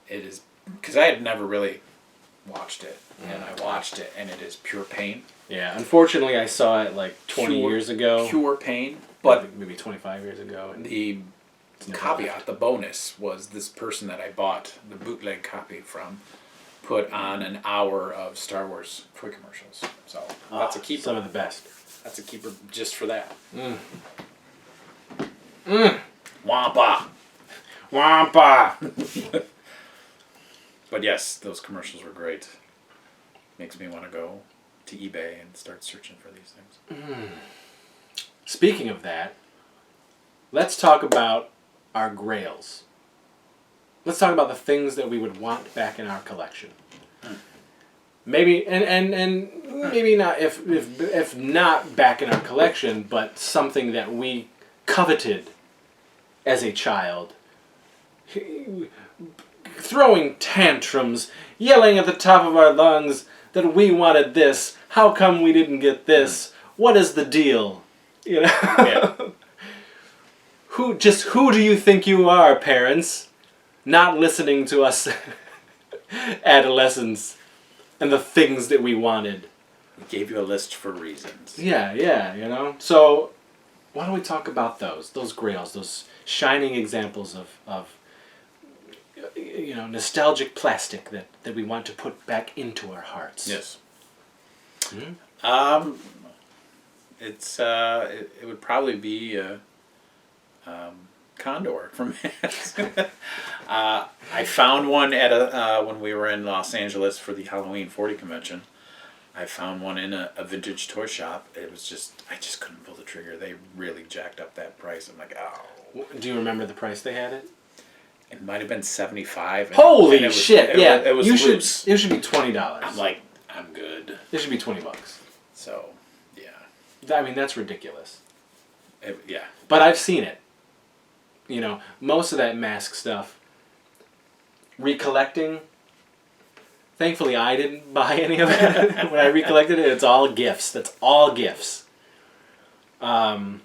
It is, because I had never really watched it, and I watched it, and it is pure pain. Yeah, unfortunately, I saw it like 20 years ago. Pure pain, but maybe 25 years ago. And the caveat, the bonus, was this person that I bought the bootleg copy from put on an hour of Star Wars toy commercials. So that's a keeper. Some of the best. That's a keeper just for that. Wampa. Wampa. But yes, those commercials were great. Makes me want to go to eBay and start searching for these things. Speaking of that, let's talk about our grails. Let's talk about the things that we would want back in our collection. Maybe and maybe not if not back in our collection, but something that we coveted as a child. Throwing tantrums, yelling at the top of our lungs that we wanted this. How come we didn't get this? What is the deal? You know? Yeah. Who do you think you are, parents? Not listening to us adolescents and the things that we wanted. We gave you a list for reasons. Yeah, you know? So, why don't we talk about those grails, those shining examples of you know, nostalgic plastic that we want to put back into our hearts. Yes. Mm-hmm. It would probably be Condor from I found one at when we were in Los Angeles for the Halloween 40 convention. I found one in a vintage toy shop. It was I just couldn't pull the trigger. They really jacked up that price. I'm like, oh. Do you remember the price they had it? It might have been $75. Holy shit! It was loose. It should be $20. I'm like, I'm good. It should be $20. So, yeah. I mean, that's ridiculous. Yeah. But I've seen it. You know, most of that mask stuff. Recollecting. Thankfully, I didn't buy any of it when I recollected it. It's all gifts. That's all gifts. But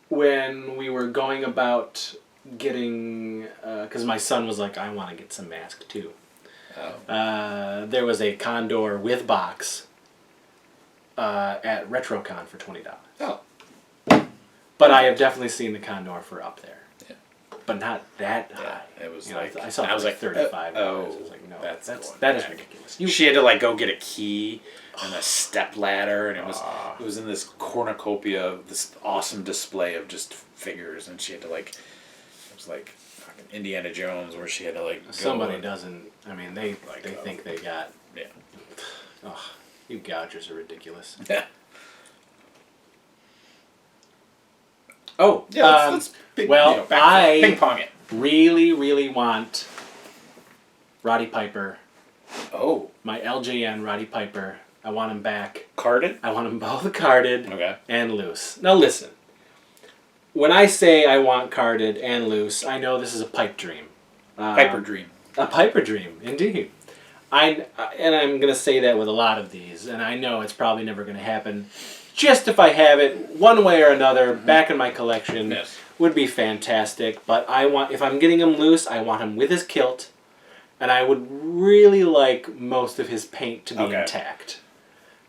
when we were going about getting, because my son was like, I want to get some mask too. Oh. There was a Condor with box at RetroCon for $20. Oh. But I have definitely seen the Condor for up there. Yeah. but not that high. It was I saw it was like $35. I was like, no, that is ridiculous. She had to like go get a key and a step ladder, and it was in this cornucopia, this awesome display of just figures, and she had to like, it was like fucking Indiana Jones, where she had to like. Somebody doesn't. I mean, they think they got. Yeah. Oh, you gougers are ridiculous. Yeah. Oh, yeah. Let's ping pong it. Really, really want Roddy Piper. Oh. My LJN Roddy Piper. I want him back. Carded? I want them both carded okay. and loose. Now listen. When I say I want carded and loose, I know this is a pipe dream. Piper dream. A Piper dream, indeed. And I'm going to say that with a lot of these, and I know it's probably never going to happen. Just if I have it one way or another back in my collection would be fantastic. But if I'm getting him loose, I want him with his kilt, and I would really like most of his paint to be intact.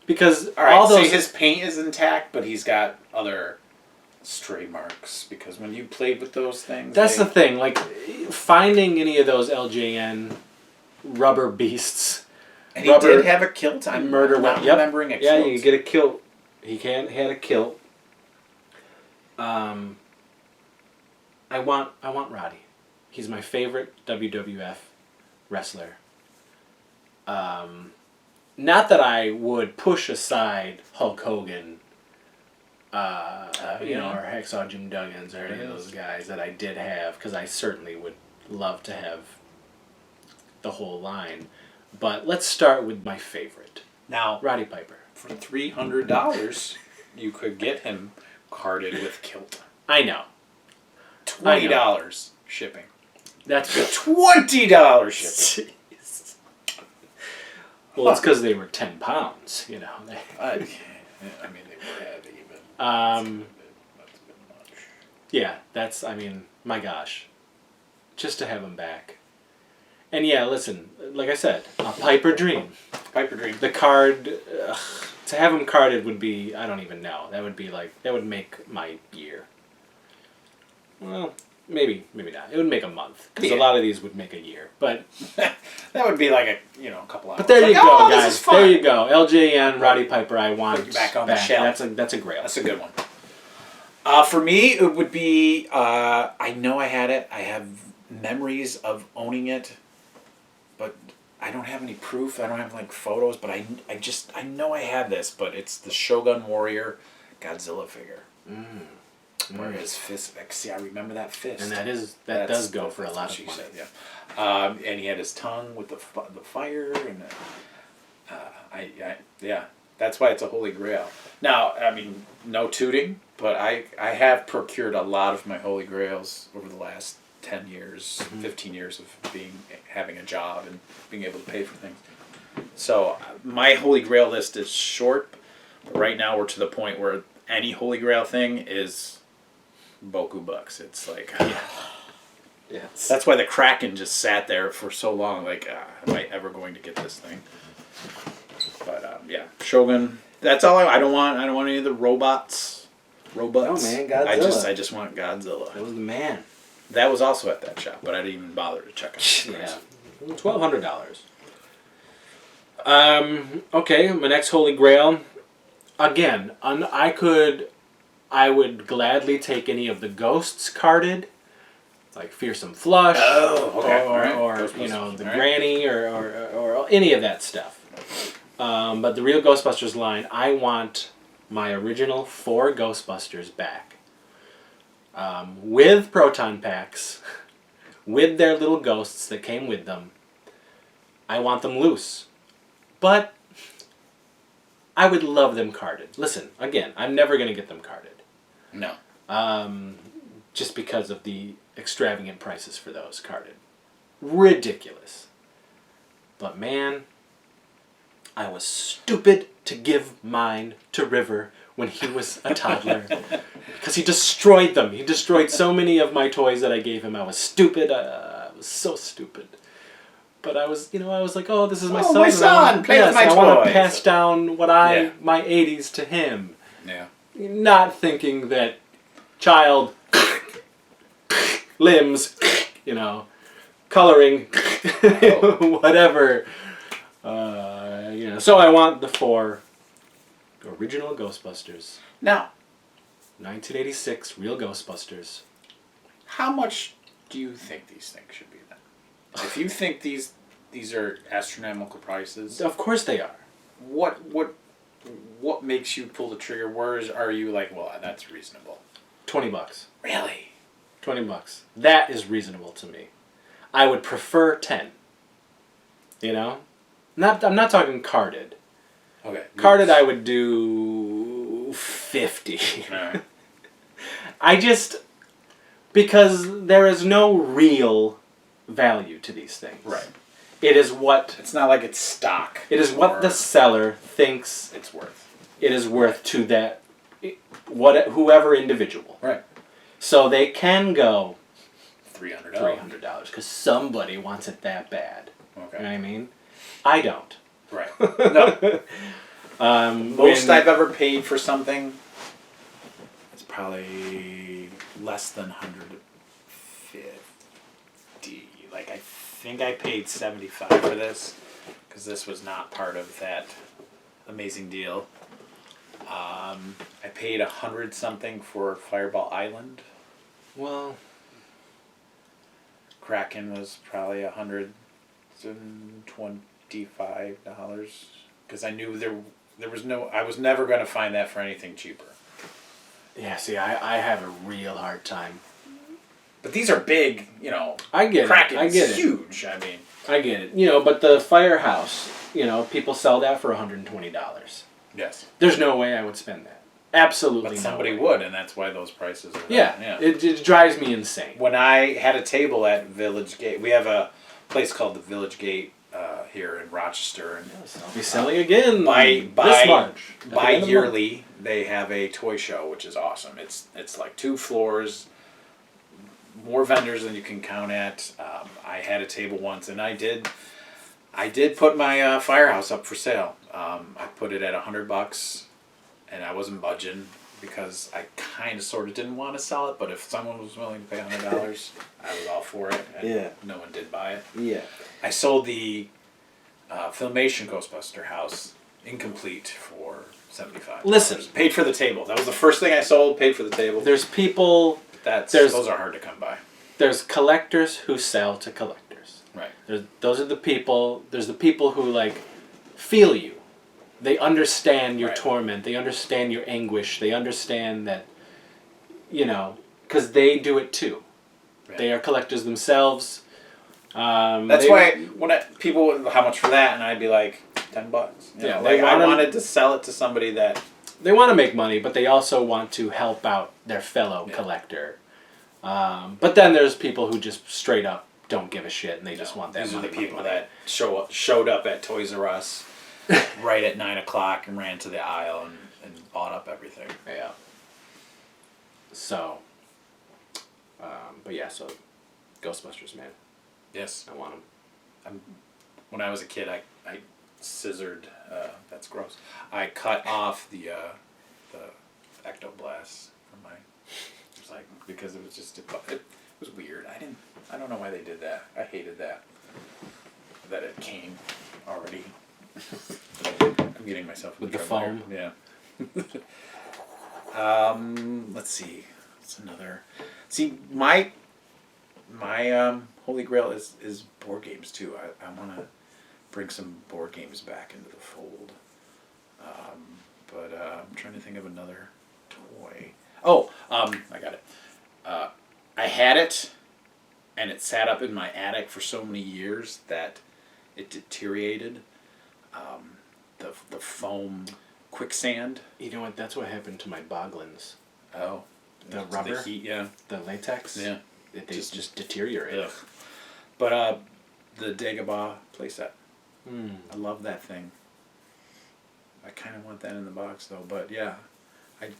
Because all those... his paint is intact, but he's got other stray marks. Because when you played with those things... That's the thing. Like, finding any of those LJN rubber beasts... And he did have a kilt? I'm not remembering a kilt. Yeah, you get a kilt. He had a kilt. I want Roddy. He's my favorite WWF wrestler. Not that I would push aside Hulk Hogan, or Hacksaw Jim Duggins, or any of those guys that I did have, because I certainly would love to have the whole line. But let's start with my favorite. Now, Roddy Piper. For $300, you could get him carded with kilt. I know. $20 shipping. That's $20 shipping. Jeez. Well, it's because they were 10 pounds, you know. I mean, they were heavy, but that's a bit much. Yeah, my gosh. Just to have him back. And yeah, listen, like I said, a Piper dream. Piper dream. The card, to have him carded would be, I don't even know. That would make my year. Well, maybe not. It would make a month. Because a lot of these would make a year. But that would be like a couple hours. But there you go, guys. There you go. LJN, Roddy Piper, I want back on the shelf. That's a grail. That's a good one. For me, it would be, I know I had it. I have memories of owning it. But I don't have any proof. I don't have like photos. But I know I had this. But it's the Shogun Warrior Godzilla figure. Where his fist. See, I remember that fist. And that does go for a lot of money. Said, yeah. And he had his tongue with the fire, and that's why it's a holy grail. Now, I mean, no tooting, but I have procured a lot of my holy grails over the last 10 years, 15 years of having a job and being able to pay for things. So my holy grail list is short, but right now we're to the point where any holy grail thing is Boku bucks. It's like, yes. That's why the Kraken just sat there for so long. Like, am I ever going to get this thing? But Shogun. That's all I don't want. I don't want any of the robots. Oh man, Godzilla. I just want Godzilla. That was the man. That was also at that shop, but I didn't even bother to check it. Yeah, $1,200. Okay, my next holy grail. Again, I would gladly take any of the ghosts carded, like Fearsome Flush, or the Granny, or any of that stuff. But the Real Ghostbusters line, I want my original 4 Ghostbusters back. With proton packs, with their little ghosts that came with them. I want them loose. But I would love them carded. Listen, again, I'm never going to get them carded. No. Just because of the extravagant prices for those carded. Ridiculous. But man, I was stupid to give mine to River when he was a toddler. Because he destroyed them. He destroyed so many of my toys that I gave him. I was stupid. I was so stupid. But I was like, oh, this is my son. My son, play with my toys. I want to pass down my 80's to him. Yeah. Not thinking that child limbs, coloring, whatever. So I want the 4 original Ghostbusters. Now, 1986 Real Ghostbusters. how much do you think these things should be then? If you think these are astronomical prices, Of course they are. what makes you pull the trigger? Where are you like, well, that's reasonable? $20. Really? $20. That is reasonable to me. I would prefer 10. I'm not talking carded. Okay. Carded I would do 50. Right. Because there is no real value to these things. Right. It is what... It's not like it's stock. It is what the seller thinks it's worth. It is worth to that... whoever individual. Right. So they can go... $300. $300. Because somebody wants it that bad. Okay. You know what I mean? I don't. Right. No. Most I've ever paid for something, it's probably less than 150. Like, I think I paid $75 for this, because this was not part of that amazing deal. I paid $100 something for Fireball Island. Well, Kraken was probably $125, because I knew there was no. I was never going to find that for anything cheaper. yeah, see, I have a real hard time. But these are big, I get Kraken's it. I get it. huge. I mean, I get it. But the Firehouse, people sell that for $120. yes. There's no way I would spend that. Absolutely But no somebody way. would, and that's why those prices are. Yeah. It drives me insane. When I had a table at Village Gate, we have a place called the Village Gate here in Rochester, and I'll be selling again by this March. Bi-yearly, they have a toy show, which is awesome. It's like 2 floors, more vendors than you can count at. I had a table once, and I did put my Firehouse up for sale. I put it at $100, and I wasn't budging because I kind of sort of didn't want to sell it. But if someone was willing to pay $100, I was all for it. And no one did buy it. Yeah. I sold the Filmation Ghostbuster house incomplete for $75. Listen. Paid for the table. That was the first thing I sold. Paid for the table. There's people. Those are hard to come by. There's collectors who sell to collectors. Right. Those are the people. There's the people who feel you. They understand your torment. They understand your anguish. They understand that, because they do it too. Right. They are collectors themselves. That's why when people, how much for that, and I'd be like, $10. I wanted to sell it to somebody that they want to make money, but they also want to help out their fellow collector. But then there's people who just straight up don't give a shit, and they just want that These money. These are the people that showed up at Toys R Us right at 9:00 and ran to the aisle and bought up everything. Yeah. So, so Ghostbusters, man. Yes. I want them. When I was a kid, I scissored. That's gross. I cut off the ectoblasts from my. It was because it was just it was weird. I don't know why they did that. I hated that. That it came already. I'm getting myself with the foam. Here. Yeah. Let's see. What's another? See, my holy grail is board games too. I want to bring some board games back into the fold. But I'm trying to think of another toy. Oh, I got it. I had it, and it sat up in my attic for so many years that it deteriorated. The foam quicksand. You know what? That's what happened to my Boglins. Oh. The rubber. The heat, yeah. The latex. Yeah. They just deteriorate. Ugh. But the Dagobah playset. I love that thing. I kind of want that in the box though. But yeah, I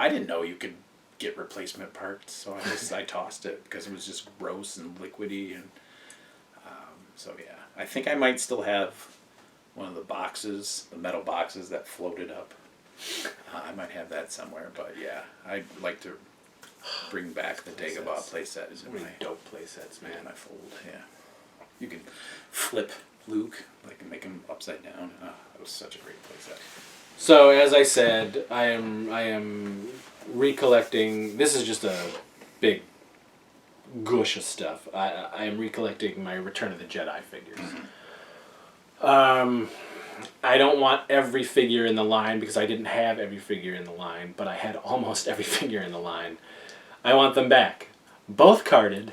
didn't know you could get replacement parts, so I tossed it because it was just gross and liquidy, and so yeah, I think I might still have one of the boxes, the metal boxes that floated up. I might have that somewhere, but yeah, I'd like to bring back the Dagobah playset. Is Really dope playsets, man. My fold, yeah. You can flip Luke, like make him upside down. Oh, that was such a great playset. So as I said, I am recollecting. This is just a big gush of stuff. I am recollecting my Return of the Jedi figures. I don't want every figure in the line because I didn't have every figure in the line, but I had almost every figure in the line. I want them back, both carded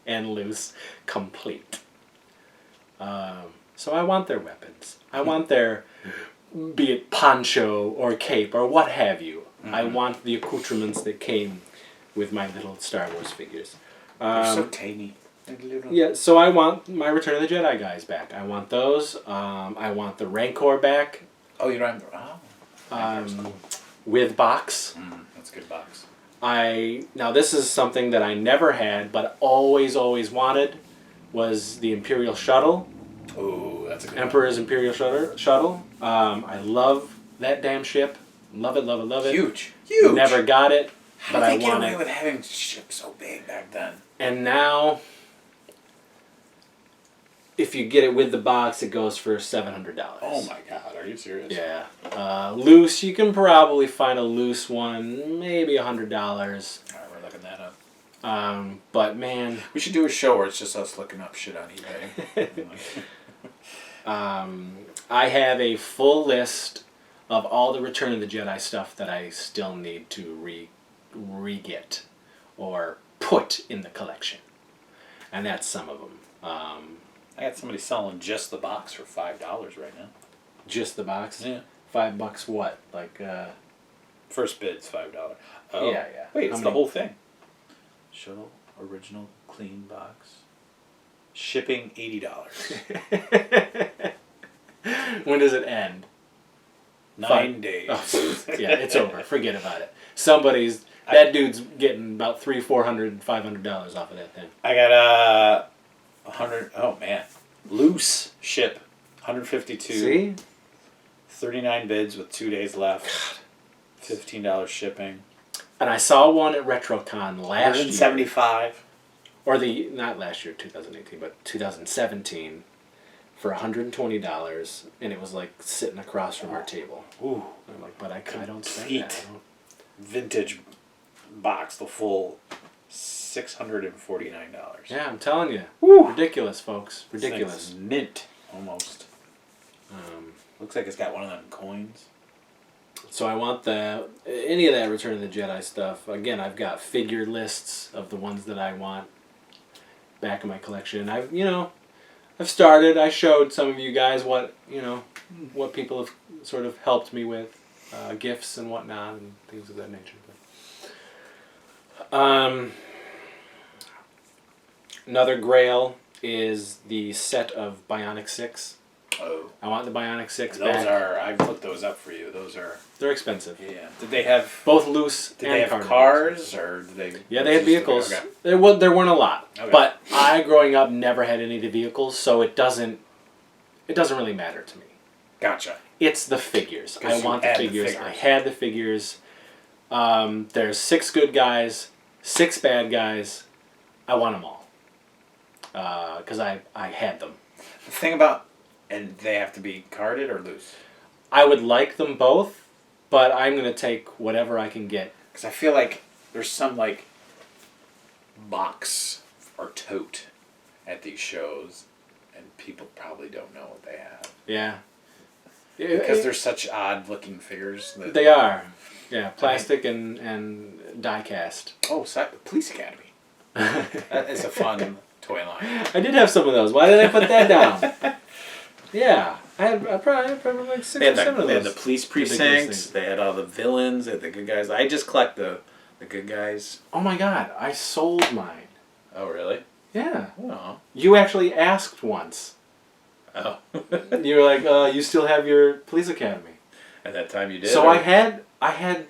and loose, complete. So I want their weapons. I want their, be it poncho or cape or what have you. I want the accoutrements that came with my little Star Wars figures. They're so tiny. Yeah, so I want my Return of the Jedi guys back. I want those. I want the Rancor back. Oh, you don't have the... with box. That's a good box. Now this is something that I never had, but always wanted, was the Imperial Shuttle. Oh, that's a good Emperor's one. Imperial Shuttle. I love that damn ship. Love it. Huge. Never got it, How but I did they get want away it. with having ships so big back then? And now, if you get it with the box, it goes for $700. Oh my God, are you serious? Yeah. Loose, you can probably find a loose one, maybe $100. All right, we're looking that up. But man, we should do a show where it's just us looking up shit on eBay. I have a full list of all the Return of the Jedi stuff that I still need to re-get or put in the collection. And that's some of them. I got somebody selling just the box for $5 right now. Just the box? Yeah. $5 what? Like, first bid's $5. Oh. Yeah. Wait, it's the whole thing. Shuttle, original, clean box. Shipping $80. When does it end? 9 days. Oh, yeah, it's over. Forget about it. That dude's getting about $300, $400, $500 off of that thing. I got 100. Oh man, loose ship, 152. See, 39 bids with 2 days left. $15 shipping. And I saw one at RetroCon last year. 175. Or not last year, 2018, but 2017, for $120, and it was like sitting across from our table. Ooh. I'm like, but I don't say that. Vintage box, the full $649. Yeah, I'm telling you. Woo. Ridiculous, folks. Ridiculous. Mint, almost. Looks like it's got one of them coins. So I want any of that Return of the Jedi stuff. Again, I've got figure lists of the ones that I want back in my collection. I've started. I showed some of you guys what people have sort of helped me with, gifts and whatnot and things of that nature. Another grail is the set of Bionic Six. Oh. I want the Bionic Six back. back. I've looked those up for you. They're expensive. Yeah. Did they have both loose Did and they have cars or did they? Yeah, they had vehicles. Okay. There weren't a lot, okay. But I, growing up, never had any of the vehicles, so it doesn't really matter to me. Gotcha. It's the figures. I want the figures. I had the figures. There's 6 good guys, 6 bad guys. I want them all because I had them. The thing about, and they have to be carded or loose? I would like them both, but I'm going to take whatever I can get. Because I feel like there's some like box or tote at these shows, and people probably don't know what they have. Yeah. Because they're such odd-looking figures. They are. Yeah, plastic and die-cast. Oh, Police Academy. That is a fun toy line. I did have some of those. Why did I put that down? Yeah. I probably like 6 or 7 of those. They had the police precincts. They had all the villains. They had the good guys. I just collect the good guys. Oh my God. I sold mine. Oh, really? Yeah. Oh. You actually asked once. Oh. You were like, you still have your Police Academy. At that time you did? So I had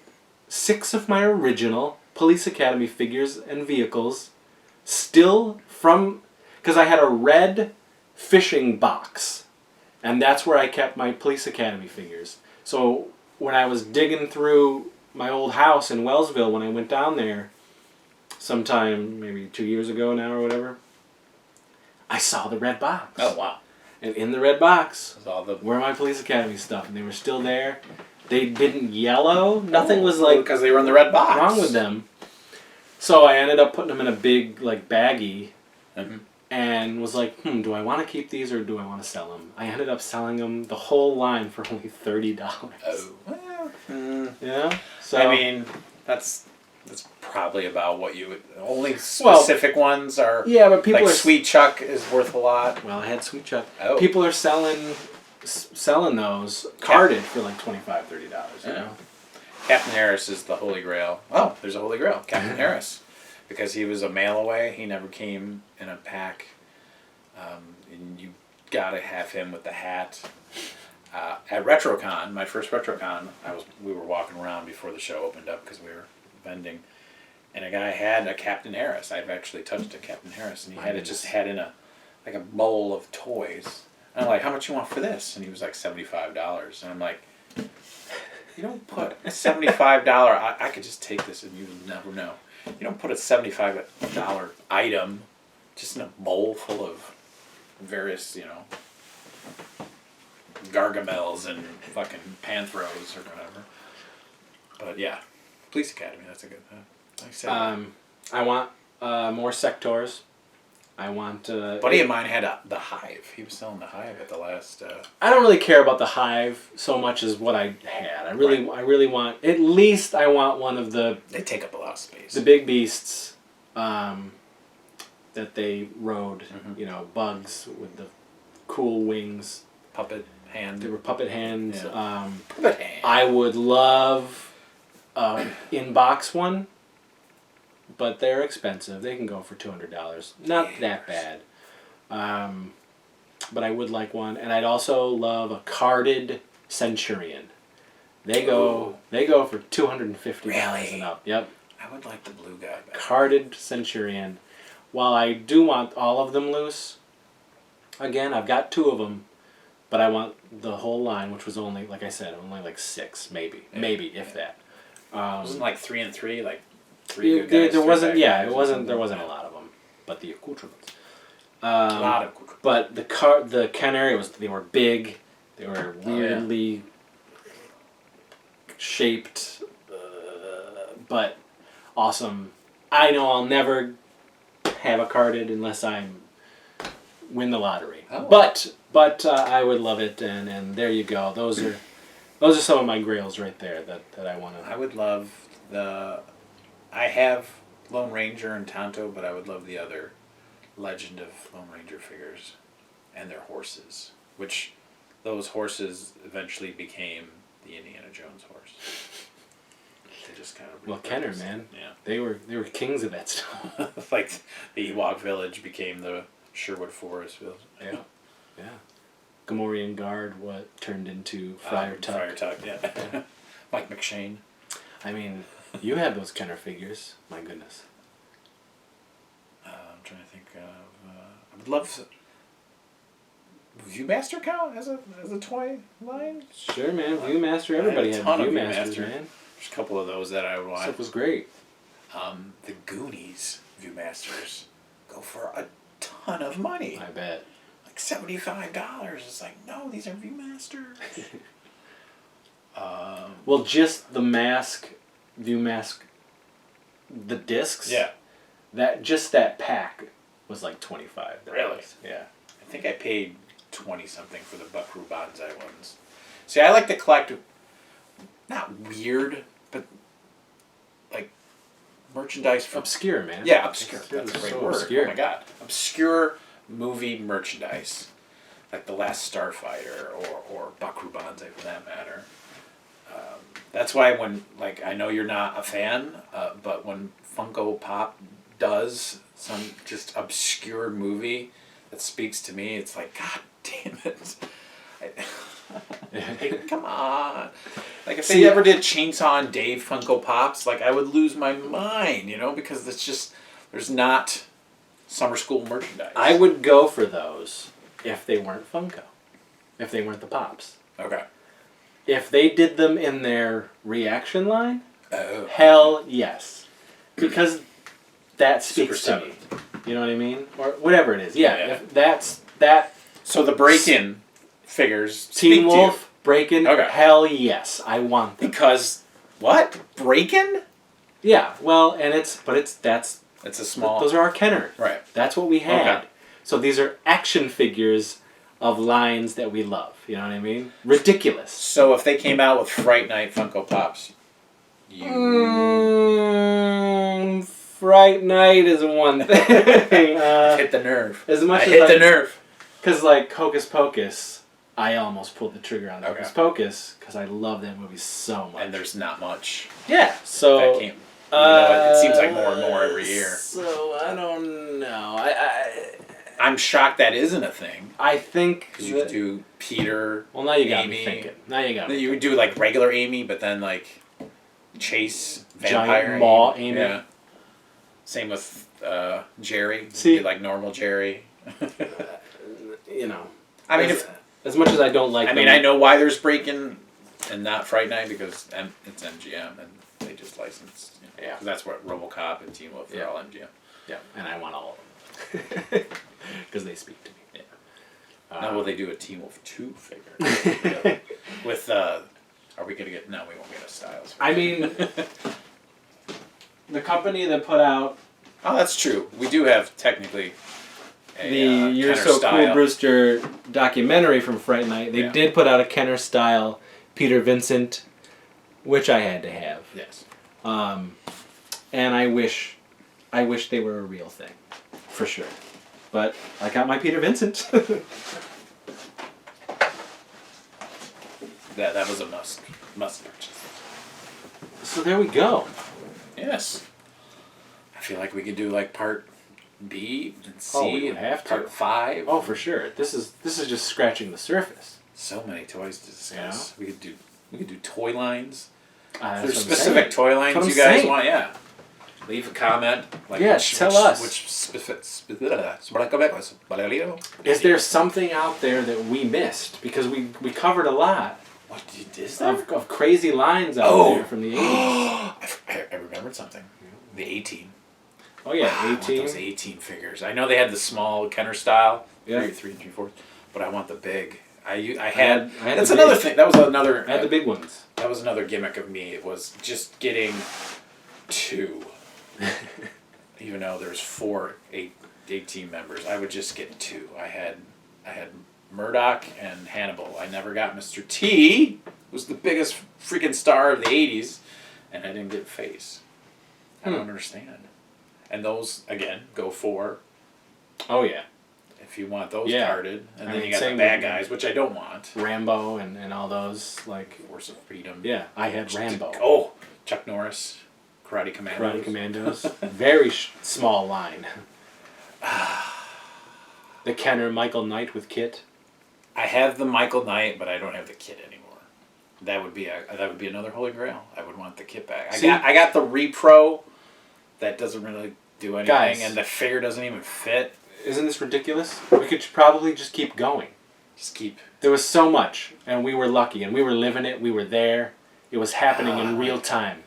6 of my original Police Academy figures and vehicles still from... Because I had a red fishing box. And that's where I kept my Police Academy figures. So when I was digging through my old house in Wellsville when I went down there sometime maybe 2 years ago now or whatever, I saw the red box. Oh, wow. And in the red box all the... were my Police Academy stuff, and they were still there. They didn't yellow. Nothing was like... Because they were in the red box. Wrong with them. So I ended up putting them in a big like baggie and was like, do I want to keep these or do I want to sell them? I ended up selling them, the whole line, for only $30. Oh, well. Yeah? So, I mean, that's probably about what you would... Only specific ones are... Yeah, but people like are... Sweet Chuck is worth a lot. Well, I had Sweet Chuck. Oh. People are selling those carded for like $25, $30, you know? Captain Harris is the Holy Grail. Oh, there's a Holy Grail. Captain Harris. Because he was a mail away. He never came in a pack. And you got to have him with the hat. At RetroCon, my first RetroCon, we were walking around before the show opened up because we were vending. And a guy had a Captain Harris. I've actually touched a Captain Harris. And he had in a bowl of toys. And I'm like, how much you want for this? And he was like $75. And I'm like... You don't put a $75... I could just take this and you would never know. You don't put a $75 item just in a bowl full of various, Gargamels and fucking Panthros or whatever. But yeah, Police Academy, that's a good thing. Like I said, I want more Sectors. I want... buddy of mine had the Hive. He was selling the Hive at the last... I don't really care about the Hive so much as what I had. I really want... At least I want one of the... They take up a lot of space. The big beasts that they rode. Bugs with the cool wings. Puppet hand. They were puppet hands. Yeah. Puppet hand. I would love in-box one. But they're expensive. They can go for $200. Not that bad. But I would like one. And I'd also love a carded Centurion. They go for $250 and up. Yep. I would like the blue guy better. Carded Centurion. While I do want all of them loose, again, I've got 2 of them, but I want the whole line, which was only, like I said, only like 6, maybe. Yeah. Maybe, if that. Wasn't like 3 and 3, like... There wasn't a lot of them, but the accoutrements. A lot of accoutrements. But the Canary they were big, they were weirdly shaped, but awesome. I know I'll never have a carded unless I win the lottery. Oh. But I would love it, and there you go. Those are some of my grails right there that I want to. I would love I have Lone Ranger and Tonto, but I would love the other Legend of Lone Ranger figures and their horses, which those horses eventually became the Indiana Jones horse. They just kind of Kenner, man. Yeah, they were kings of that stuff. Like the Ewok village became the Sherwood Forest village. Yeah. Gamorrean Guard turned into Friar Tuck. Friar Tuck, yeah. Mike McShane. I mean, you have those Kenner figures. My goodness. I'm trying to think of... I would love... Viewmaster count as a toy line? Sure, man. Viewmaster. Everybody had Viewmasters, man. There's a couple of those that I would want. Stuff was great. The Goonies Viewmasters go for a ton of money. I bet. Like $75. It's like, no, these are Viewmasters. Well, just the Viewmask, the discs. Yeah. That pack was like $25. Really? Yeah. I think I paid 20 something for the Buckaroo Banzai ones. See, I like to collect, not weird, but like merchandise from obscure, man. Yeah, obscure. That's a great word. Obscure. Oh my god, obscure movie merchandise, like The Last Starfighter or Buckaroo Banzai for that matter. That's why when, like, I know you're not a fan, but when Funko Pop does some just obscure movie that speaks to me, it's like, God damn it. Like, come on. Like, if they ever did Chainsaw and Dave Funko Pops, like, I would lose my mind, because it's just, there's not summer school merchandise. I would go for those if they weren't Funko. If they weren't the Pops. Okay. If they did them in their reaction line, Oh. Hell yes. Because that speaks Super to me. You know what I mean? Or whatever it is. Yeah. Yeah. If that's that. So the break-in figures. Teen speak to you. Wolf, Break-In, Okay. hell yes. I want them. Because what? Break-in? Yeah. Well, and it's It's a small. those are our Kenner. Right. That's what we had. Okay. So these are action figures of lines that we love. You know what I mean? Ridiculous. So if they came out with Fright Night Funko Pops, Fright Night is one thing. hit the nerve. As much I as hit the nerve. Because like Hocus Pocus, I almost pulled the trigger on Okay. Hocus Pocus because I love that movie so much. And there's not much. Yeah. So That came. It seems like more and more every year. So I don't know. I'm shocked that isn't a thing. I think Because you could do Peter. Well, now you got Amy. me thinking. Now you got me. You would do like regular Amy, but then like Chase Vampire Giant Maw Amy. Yeah. Same with Jerry. See? Do like normal Jerry. You know. I mean, as much as I don't like. I mean, I know why there's Break-In and not Fright Night because it's MGM and they just licensed. You know, Yeah. 'cause that's what RoboCop and Teen Wolf are all MGM. Yeah, and I want all of them because they speak to me. Yeah. Now will they do a Teen Wolf 2 figure? Really? With are we gonna get? No, we won't get a Styles. I mean, the company that put out Oh, that's true. We do have technically a the You're Kenner So style. Cool Brewster documentary from Fright Night. They did put out a Kenner style Peter Vincent, which I had to have. Yes. And I wish they were a real thing, for sure. But I got my Peter Vincent. That was a must purchase. So there we go. Yes. I feel like we could do like part B and C Oh, we would and have to. part 5. Oh, for sure. This is just scratching the surface. So many toys to discuss. Yeah. We could do toy lines. That's There's what I'm specific saying. toy lines That's what you I'm guys saying. want, yeah. Leave a comment. Like Yeah, tell us. Is there something out there that we missed? Because we covered a lot What is that? of crazy lines out there from the 80s. I remembered something. The 18. Oh yeah, I want 18. those 18 figures. I know they had the small Kenner style, Yeah. 3 3/4, but I want the big. I had had that's the another big. thing. That was another. I had the big ones. That was another gimmick of me. It was just getting 2. Even though there's 8 team members, I would just get 2. I had Murdoch and Hannibal. I never got Mr. T, who was the biggest freaking star of the 80s, and I didn't get Face. I don't understand. And those, again, go for, Oh yeah, if you want those Yeah. carded. And I then mean, you got the same bad with- guys, which I don't want. Rambo and all those like. Force of Freedom. Yeah, I had Rambo. Oh, Chuck Norris, Karate Commandos. Karate Commandos. Very small line. The Kenner Michael Knight with Kit. I have the Michael Knight, but I don't have the kit anymore. That would be another holy grail. I would want the kit back. See? I got the Repro. That doesn't really do anything, Guys. and the figure doesn't even fit. Isn't this ridiculous? We could probably just keep going. Just keep. There was so much, and we were lucky, and we were living it. We were there. It was happening in real time.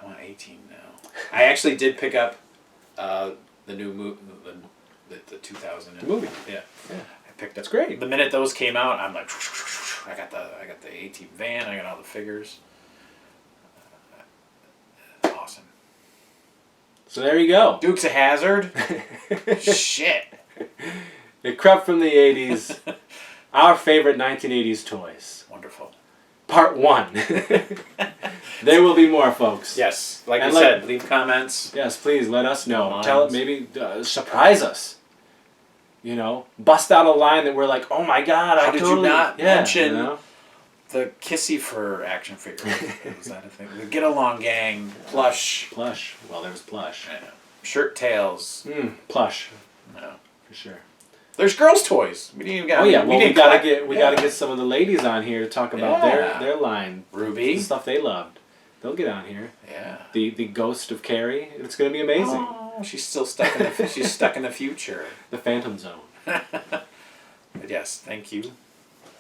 I want 18 now. I actually did pick up the new movie, the 2000 movie. Yeah. Yeah. I picked up. That's great. The minute those came out, I'm like, I got the 18 van. I got all the figures. Awesome. So there you go. Dukes of Hazzard. Shit. The Crept from the 80s. Our favorite 1980s toys. Wonderful. Part 1. There will be more, folks. Yes, like And I said, leave comments. Yes, please let us know. Lines. Tell it, maybe surprise us. You know, bust out a line that we're like, oh my god, How I did totally... you not mention you know? the Kissy Fur action figure? Was that a thing? The Get Along Gang plush. Plush. Well, there was plush. I know. Shirt tails. Plush. No. For sure. There's girls' toys. We didn't even get. Oh yeah, well we gotta collect- get some of the ladies on here to talk about their line. Ruby. The stuff they loved. They'll get on here. Yeah. The ghost of Carrie. It's gonna be amazing. Oh, she's still stuck in the she's stuck in the future. The Phantom Zone. But yes, thank you.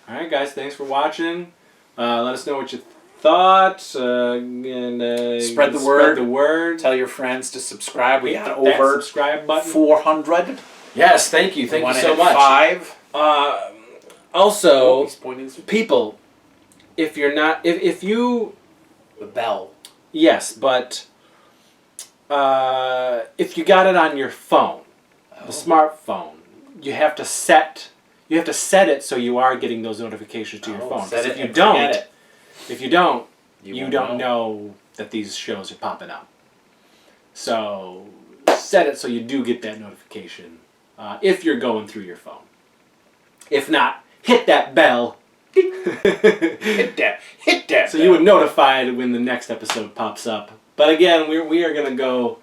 Alright guys, thanks for watching. Let us know what you thought. And Spread the Spread the word. Tell your friends to subscribe. We Hit got that over subscribe button. 400. Yes, thank you so much. 5. Also, he's pointing some people, if you're not, if you, the bell. yes, but if you got it on your phone, the smartphone, you have to set it so you are getting those notifications to your phone. Set it If you and don't, forget it. if you don't, You you won't don't know that these shows are popping up. So set it so you do get that notification if you're going through your phone. If not, hit that bell. Hit that. So you were notified when the next episode pops up. But again, we are gonna go.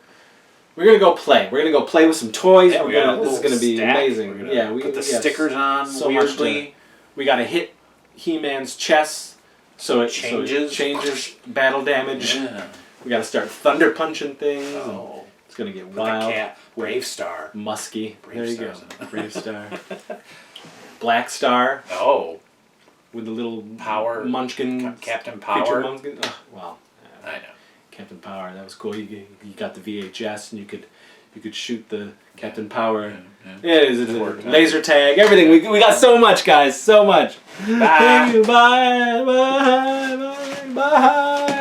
We're gonna go play. We're gonna go play with some toys. Yeah, This is gonna be stack. amazing. Yeah, we put the have stickers on so much weirdly. we gotta hit He-Man's chest so it Changes. changes battle damage. Yeah. We gotta start thunder punching things. Oh. And it's gonna get With wild. the cat. Brave Star. Musky. Brave there you go. Star's in it. Brave Star. Black Star Oh. with the little Power. Munchkin. Captain Creature Power. Munchkin. Oh, well. I know. Captain Power, that was cool. You got the VHS and you could shoot the Captain Power. Yeah, it's laser tag, everything. We got so much, guys, so much. Bye. Thank you. Bye. Bye. Bye. Bye.